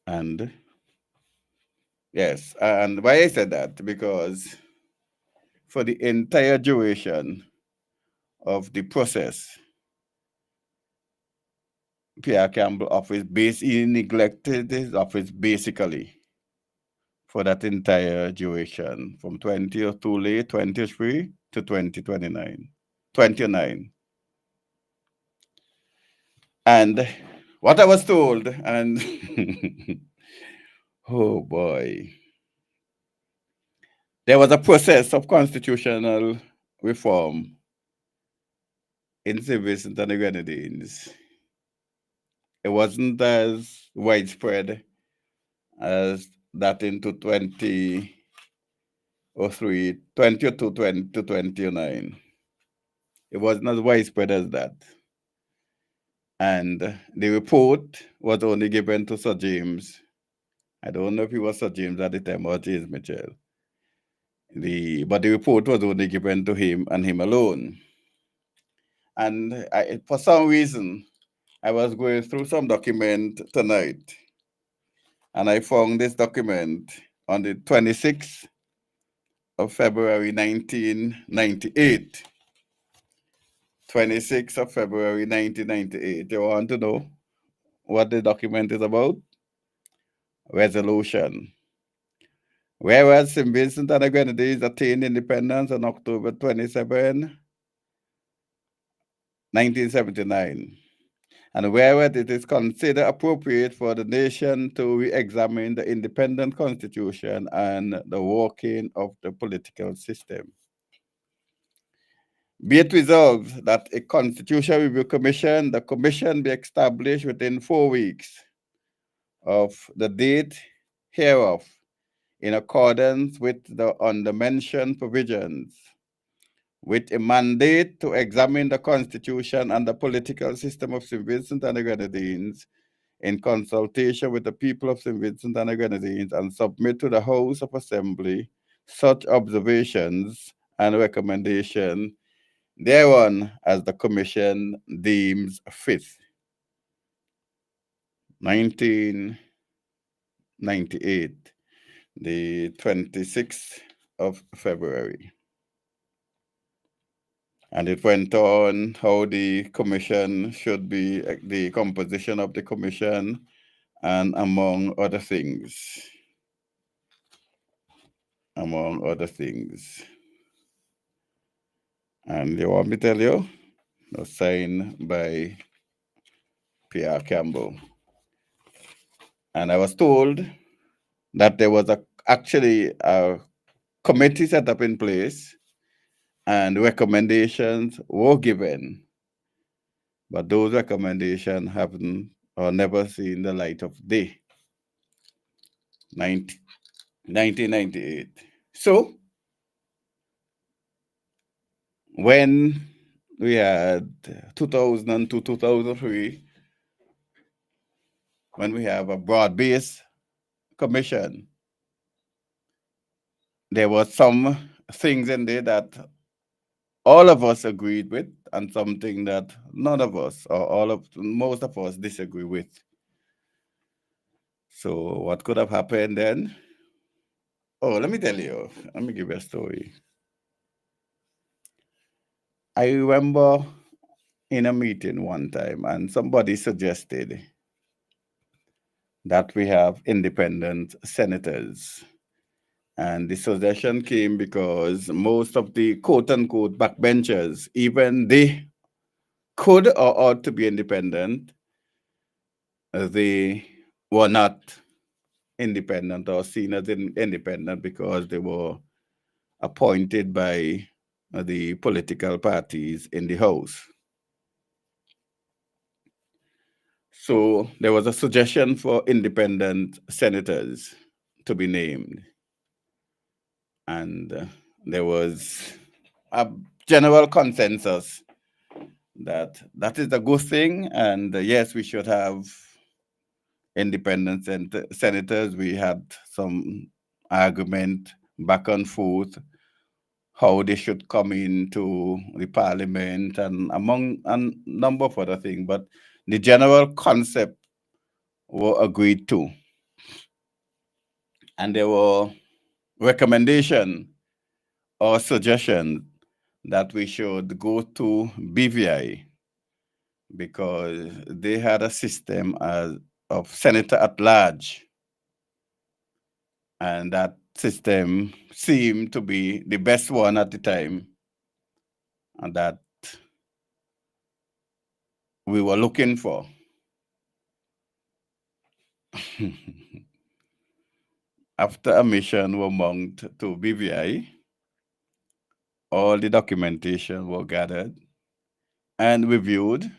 And yes, and why I said that? Because for the entire duration of the process, Pierre Campbell office he neglected his office basically for that entire duration from 20 late 23 to 2029, 29. And what I was told, and oh boy, there was a process of constitutional reform in St. Vincent and the Grenadines. It wasn't as widespread as that into 2003, 2002, 20 to 29. It wasn't as widespread as that. And the report was only given to Sir James. I don't know if he was Sir James at the time or James Mitchell. But the report was only given to him and him alone. And for some reason, I was going through some document tonight, and I found this document on the 26th of February 1998. 26th of February 1998. You want to know what the document is about? Resolution. Whereas St. Vincent and the Grenadines attained independence on October 27, 1979. And whereas it is considered appropriate for the nation to re-examine the independent constitution and the working of the political system. Be it resolved that a constitutional review commission, the commission be established within 4 weeks of the date hereof, in accordance with the undermentioned provisions, with a mandate to examine the constitution and the political system of St. Vincent and the Grenadines in consultation with the people of St. Vincent and the Grenadines, and submit to the House of Assembly such observations and recommendation thereon as the Commission deems fit. 1998, the 26th of February. And it went on how the commission should be, the composition of the commission, and among other things. Among other things. And you want me to tell you? It was signed by Pierre Campbell. And I was told that there was actually a committee set up in place and recommendations were given. But those recommendations haven't or never seen the light of day. 1998. So, when we had 2002, 2003, when we have a broad-based commission, there were some things in there that all of us agreed with, and something that none of us, or most of us disagree with. So what could have happened then? Oh, let me tell you. Let me give you a story. I remember in a meeting one time, and somebody suggested that we have independent senators. And the suggestion came because most of the quote-unquote backbenchers, even they could or ought to be independent, they were not independent or seen as independent because they were appointed by the political parties in the House. So there was a suggestion for independent senators to be named. And there was a general consensus that that is a good thing. And yes, we should have independent senators. We had some argument back and forth how they should come into the parliament and among a number of other things. But the general concept were agreed to. And there were recommendation or suggestion that we should go to BVI because they had a system of senator at large, and that system seemed to be the best one at the time, and that we were looking for. After a mission were mounted to BVI, all the documentation were gathered and reviewed,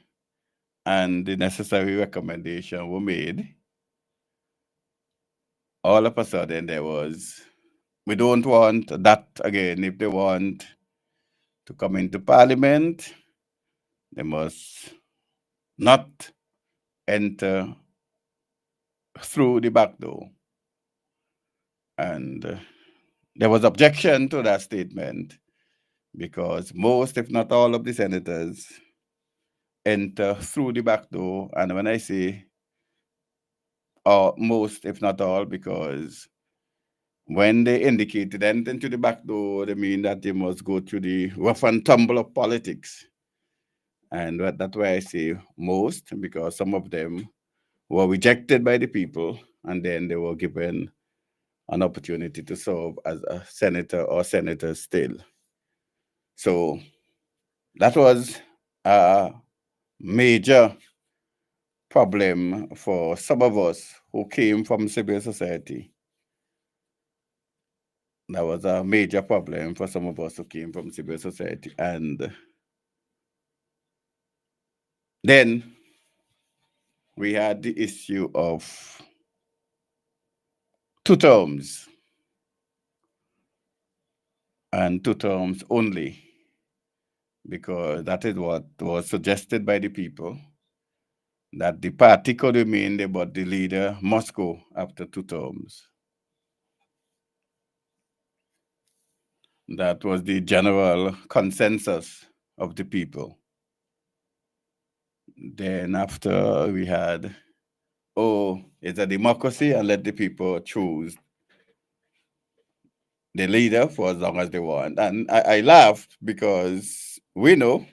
and the necessary recommendation were made. All of a sudden there was, we don't want that again. If they want to come into parliament, they must not enter through the back door. And there was objection to that statement because most, if not all, of the senators enter through the back door. And when I say most, if not all, because when they indicated enter into the back door, they mean that they must go through the rough and tumble of politics. And that's why I say most, because some of them were rejected by the people and then they were given an opportunity to serve as a senator or senator still. So that was a major problem for some of us who came from civil society. That was a major problem for some of us who came from civil society. And then we had the issue of 2 terms and 2 terms only, because that is what was suggested by the people, that the party could remain there, but the leader must go after 2 terms. That was the general consensus of the people. Then after we had, oh, it's a democracy and let the people choose the leader for as long as they want. And I laughed because we know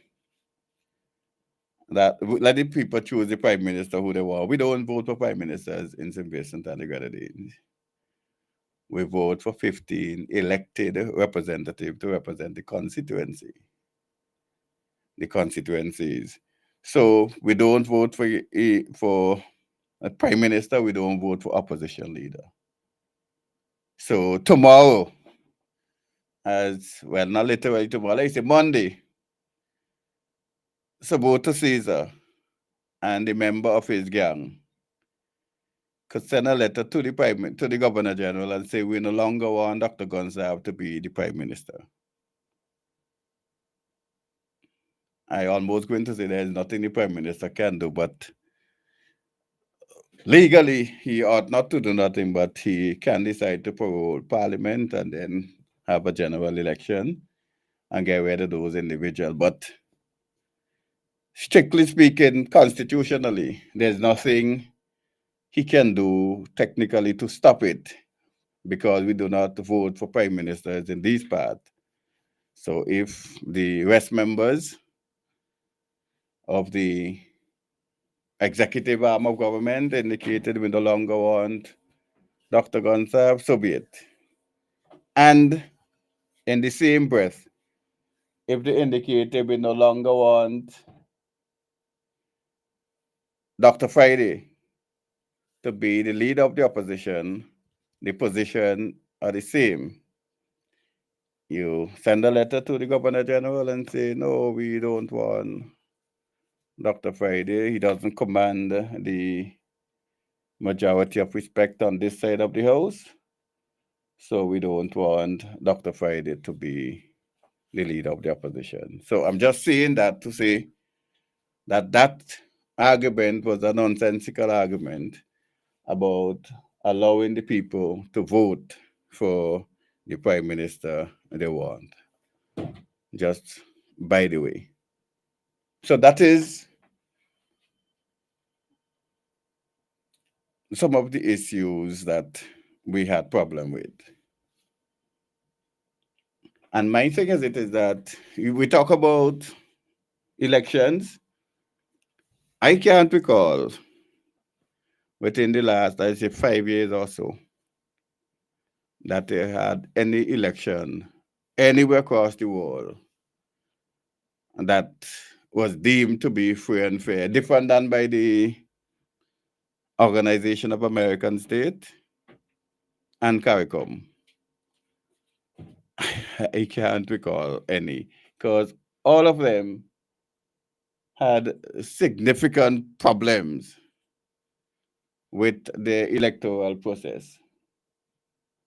that let the people choose the prime minister who they want. We don't vote for prime ministers in St. Vincent and the Grenadines. We vote for 15 elected representatives to represent the constituency, the constituencies. So we don't vote for a prime minister, we don't vote for opposition leader. So tomorrow, as well, not literally tomorrow, I say Monday, Saboto Caesar and the member of his gang could send a letter to the Governor General and say we no longer want Dr. Gonsalves to be the Prime Minister. I almost going to say there's nothing the Prime Minister can do, but legally he ought not to do nothing, but he can decide to parole Parliament and then have a general election and get rid of those individuals. But strictly speaking, constitutionally, there's nothing he can do technically to stop it, because we do not vote for prime ministers in these parts. So if the rest members of the executive arm of government indicated we no longer want Dr. Gonsalves, so be it. And in the same breath, if they indicated we no longer want Dr. Friday, to be the leader of the opposition, the position are the same. You send a letter to the Governor General and say, no, we don't want Dr. Friday. He doesn't command the majority of respect on this side of the house. So we don't want Dr. Friday to be the leader of the opposition. So I'm just saying that to say that that argument was a nonsensical argument about allowing the people to vote for the prime minister they want. Just by the way. So that is some of the issues that we had problem with. And my thing is it is that we talk about elections. I can't recall within the last, I say 5 years or so, that they had any election anywhere across the world that was deemed to be free and fair, different than by the Organization of American States and CARICOM. I can't recall any, because all of them had significant problems with the electoral process.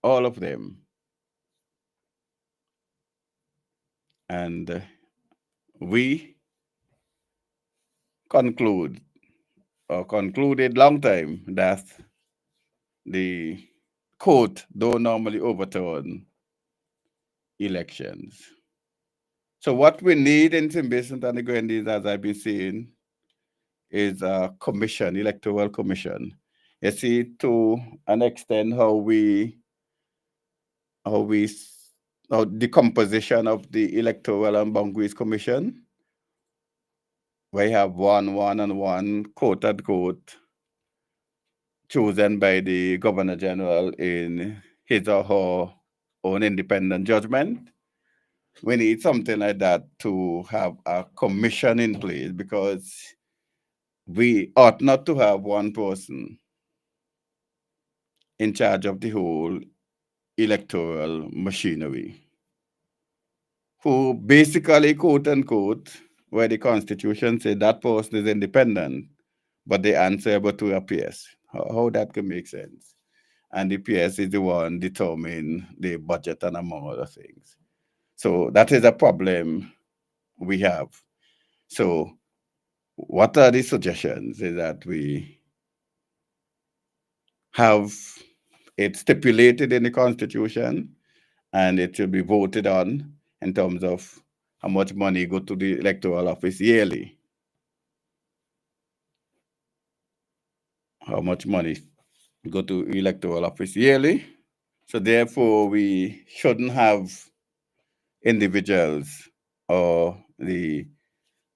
All of them. And we concluded long time that the court don't normally overturn elections. So what we need in St. Vincent and the Grenadines, as I've been saying, is a commission, electoral commission. You see, to an extent, how the composition of the electoral and boundaries commission, we have one quote unquote chosen by the Governor General in his or her own independent judgment. We need something like that to have a commission in place, because we ought not to have one person in charge of the whole electoral machinery, who basically, quote unquote, where the Constitution said that person is independent, but they answerable to a PS. How that can make sense? And the PS is the one determining the budget and among other things. So that is a problem we have. So what are the suggestions? Is that we have it stipulated in the Constitution and it will be voted on in terms of how much money go to the electoral office yearly. How much money go to electoral office yearly. So therefore, we shouldn't have individuals or the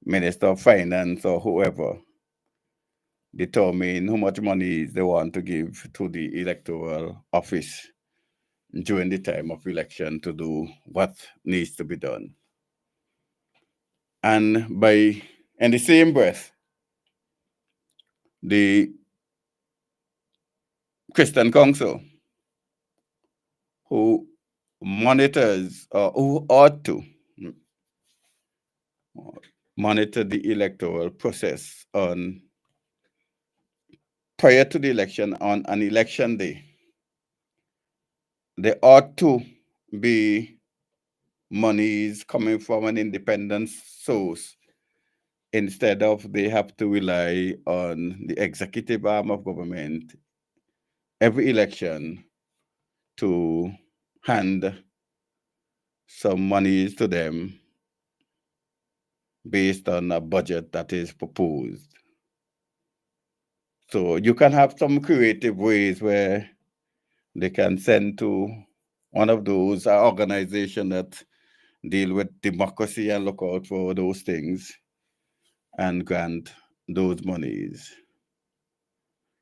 Minister of Finance or whoever determine how much money they want to give to the electoral office during the time of election to do what needs to be done. And in the same breath, the Christian Council, who monitors or who ought to monitor the electoral process prior to the election on an election day, there ought to be monies coming from an independent source instead of they have to rely on the executive arm of government every election to hand some monies to them based on a budget that is proposed. So you can have some creative ways where they can send to one of those organizations that deal with democracy and look out for those things and grant those monies.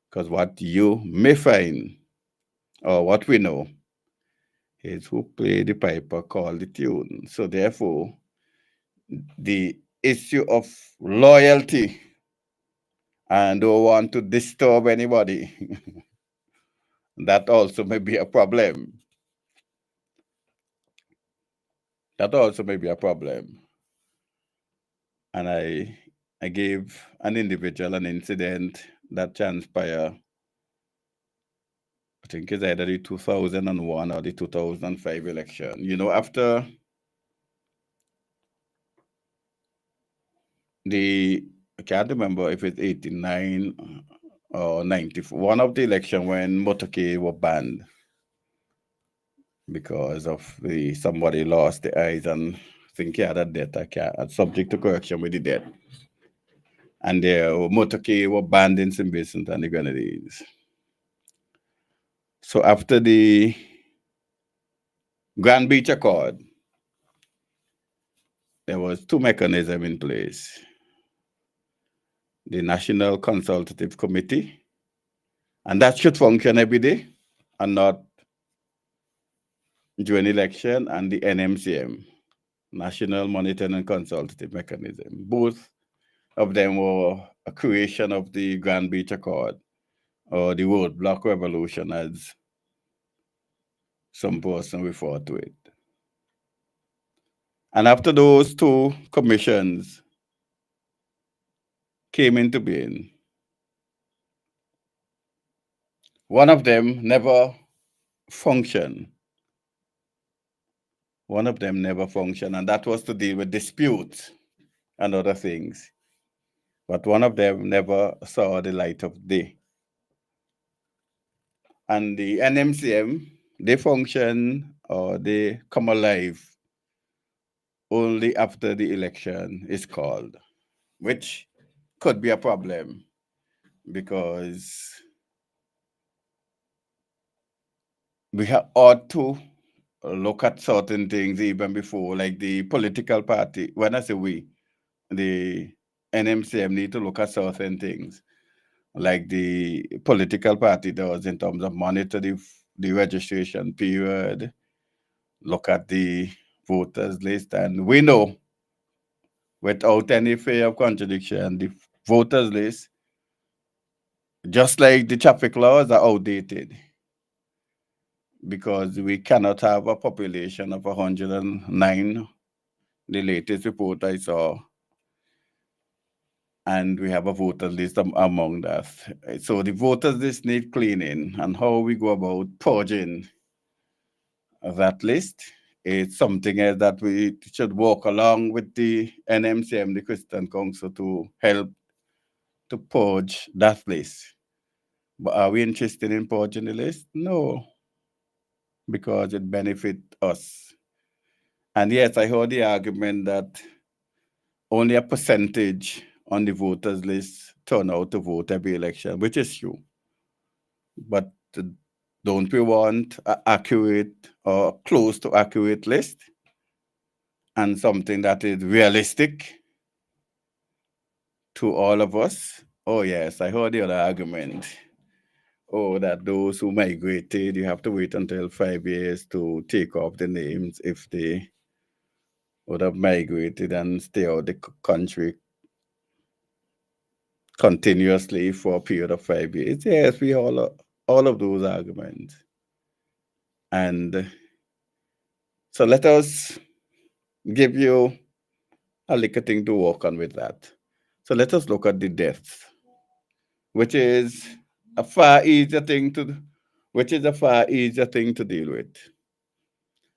Because what you may find, or what we know, is who play the piper call the tune. So therefore, the issue of loyalty and don't want to disturb anybody. That also may be a problem. That also may be a problem. And I gave an individual an incident that transpired, I think it's either the 2001 or the 2005 election. You know, after I can't remember if it's 89 or 94, one of the election when motorcade were banned because of somebody lost the eyes and I think he had a death, subject to correction with the death. And the motorcade were banned in St. Vincent and the Grenadines. So after the Grand Beach Accord, there was two mechanisms in place. The National Consultative Committee, and that should function every day and not during election, and the NMCM, National Monitoring and Consultative Mechanism. Both of them were a creation of the Grand Beach Accord or the Roadblock Revolution, as some person refer to it. And after those two commissions came into being, one of them never functioned. One of them never functioned, and that was to deal with disputes and other things. But one of them never saw the light of day. And the NMCM, they function or they come alive only after the election is called, which could be a problem because we ought to look at certain things even before, like the political party. When I say we, the NMCM need to look at certain things, like the political party does in terms of monitor the registration period, look at the voters list, and we know without any fear of contradiction, the voters list, just like the traffic laws, are outdated because we cannot have a population of 109, the latest report I saw, and we have a voters list among that. So the voters list need cleaning, and how we go about purging that list is something else that we should work along with the NMCM, the Christian Council, to help to purge that list. But are we interested in purging the list? No, because it benefits us. And yes, I heard the argument that only a percentage on the voters list turn out to vote every election, which is true. But don't we want an accurate or close to accurate list and something that is realistic to all of us? Oh yes, I heard the other argument. Oh, that those who migrated, you have to wait until 5 years to take off the names if they would have migrated and stay out the country continuously for a period of 5 years. Yes, we all of those arguments. And so let us give you a little thing to work on with that. So let us look at the deaths, which is a far easier thing to deal with.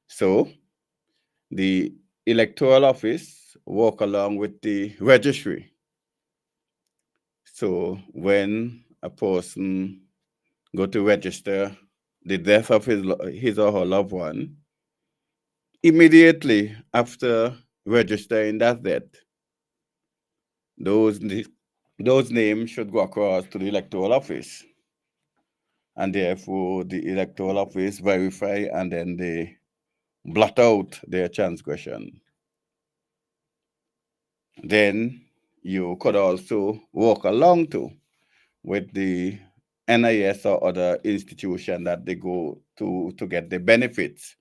So the electoral office work along with the registry. So when a person go to register the death of his or her loved one, immediately after registering that death, those names should go across to the electoral office. And therefore, the electoral office verify and then they blot out their transgression. Then you could also work along with the NIS or other institution that they go to get the benefits,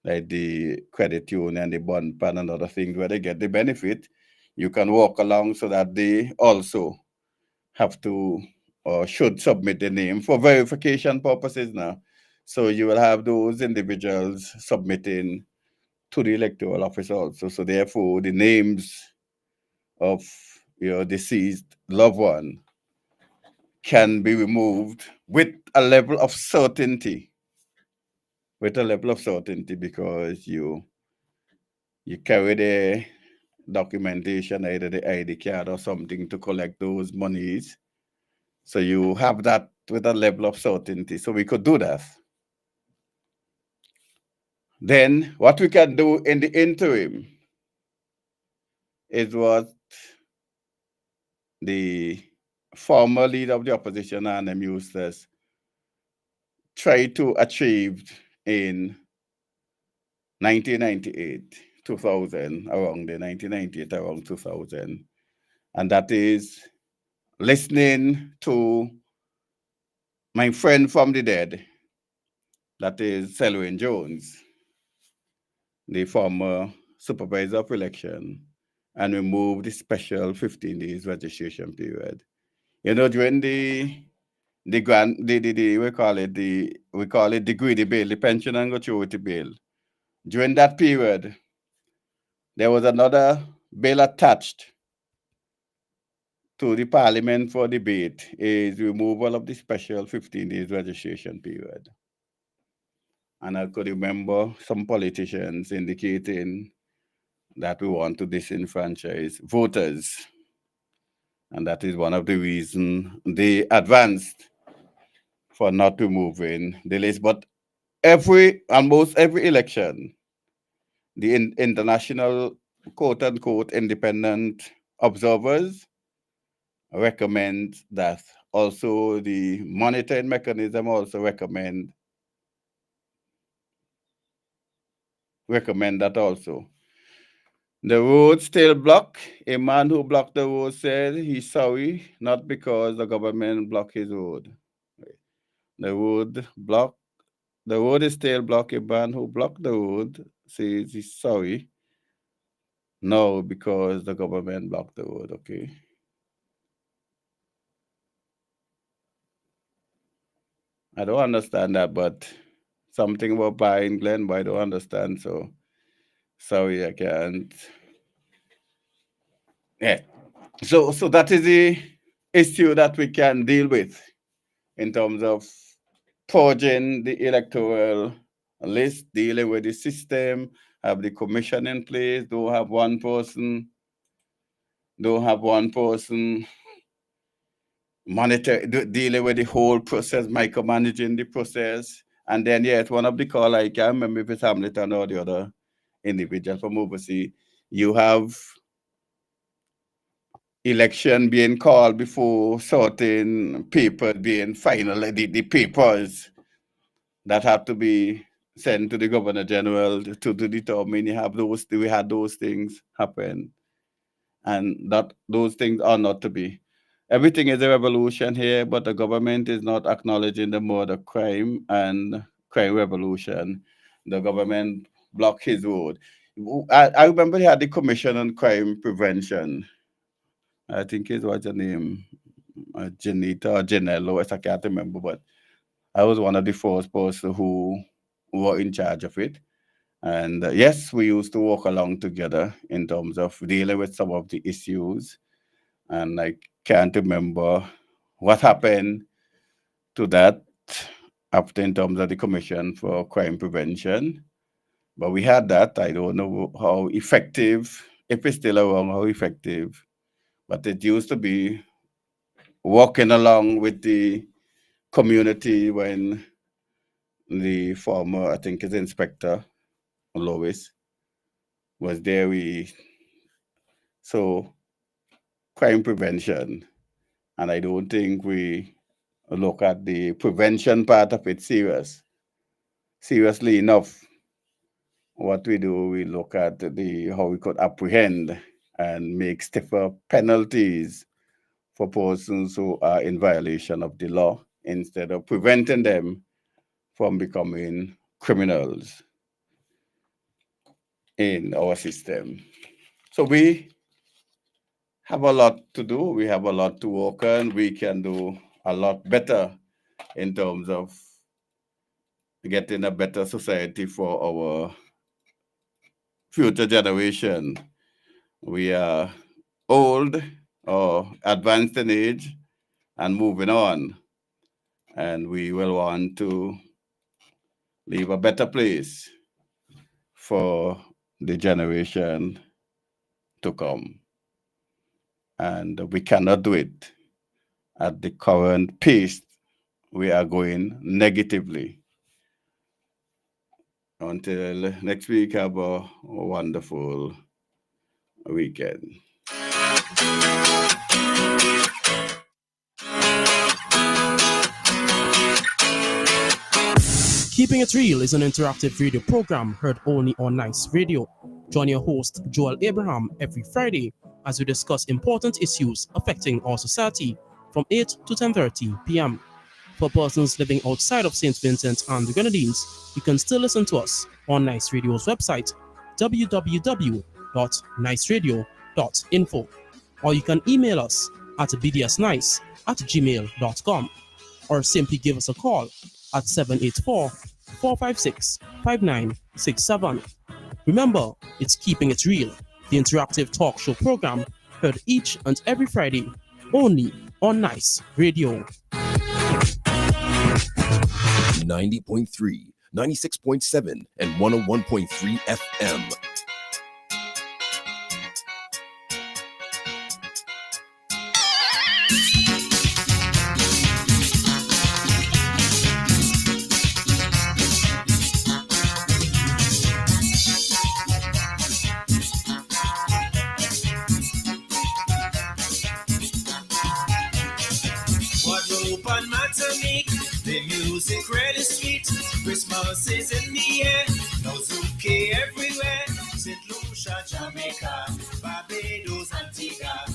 like the credit union, the bond plan, and other things where they get the benefit. You can walk along so that they also have to or should submit the name for verification purposes now. So you will have those individuals submitting to the electoral office also. So therefore, the names of your deceased loved one can be removed with a level of certainty. With a level of certainty, because you carry the documentation, either the ID card or something, to collect those monies. So you have that with a level of certainty. So we could do that. Then what we can do in the interim is what the former leader of the opposition, Annem Eustace, tried to achieve in 1998, 2000, around the 1998, around 2000. And that is listening to my friend from the dead, that is Selwyn Jones, the former supervisor of election, and remove the special 15 days registration period. You know, during the grant, we call it the greedy bill, the pension and gratuity bill. During that period, there was another bill attached to the parliament for debate, is removal of the special 15 days registration period. And I could remember some politicians indicating that we want to disenfranchise voters. And that is one of the reasons they advanced for not removing the list. But almost every election, the international quote unquote independent observers recommend that. Also, the monitoring mechanism also recommend that also. The road still blocked. A man who blocked the road said he's sorry, not because the government blocked his road. The road blocked. The road is still blocked. A man who blocked the road says he's sorry, no, because the government blocked the road. Okay. I don't understand that, but something about buying Glen, but I don't understand. So sorry, I can't. Yeah. So that is the issue that we can deal with in terms of purging the electoral list, dealing with the system, have the commission in place, don't have one person dealing with the whole process, micromanaging the process. And then, yet, one of the call, I can't remember if it's Hamilton or the other individual from overseas, you have election being called before certain papers being final, the papers that have to be sent to the governor general to determine we had those things happen, and that those things are not to be. Everything is a revolution here, but the government is not acknowledging the murder crime and crime revolution. The government blocked his road. I remember they had the Commission on Crime Prevention. I think it was the name, Janita or Janello, I can't remember, but I was one of the first person who were in charge of it. And yes, we used to work along together in terms of dealing with some of the issues. And I can't remember what happened to that after in terms of the Commission for Crime Prevention. But we had that. I don't know how effective, if it's still around, how effective. But it used to be walking along with the community when the former, I think, is Inspector Lois was there. So crime prevention, and I don't think we look at the prevention part of it seriously enough. What we do, we look at how we could apprehend and make stiffer penalties for persons who are in violation of the law, instead of preventing them from becoming criminals in our system. So we have a lot to do. We have a lot to work on. We can do a lot better in terms of getting a better society for our future generation. We are old or advanced in age and moving on. And we will want to leave a better place for the generation to come. And we cannot do it at the current pace we are going negatively. Until next week, have a wonderful weekend. Keeping It Real is an interactive radio program heard only on Nice Radio. Join your host, Joel Abraham, every Friday as we discuss important issues affecting our society from 8 to 10:30 p.m. For persons living outside of St. Vincent and the Grenadines, you can still listen to us on Nice Radio's website, www.niceradio.info, or you can email us at bdsnice@gmail.com, or simply give us a call at 784-456-5967. Remember, it's Keeping It Real, the interactive talk show program heard each and every Friday only on Nice Radio. 90.3, 96.7, and 101.3 FM. Christmas is in the air, no Zuki everywhere. St. Lucia, Jamaica, Barbados, Antigua.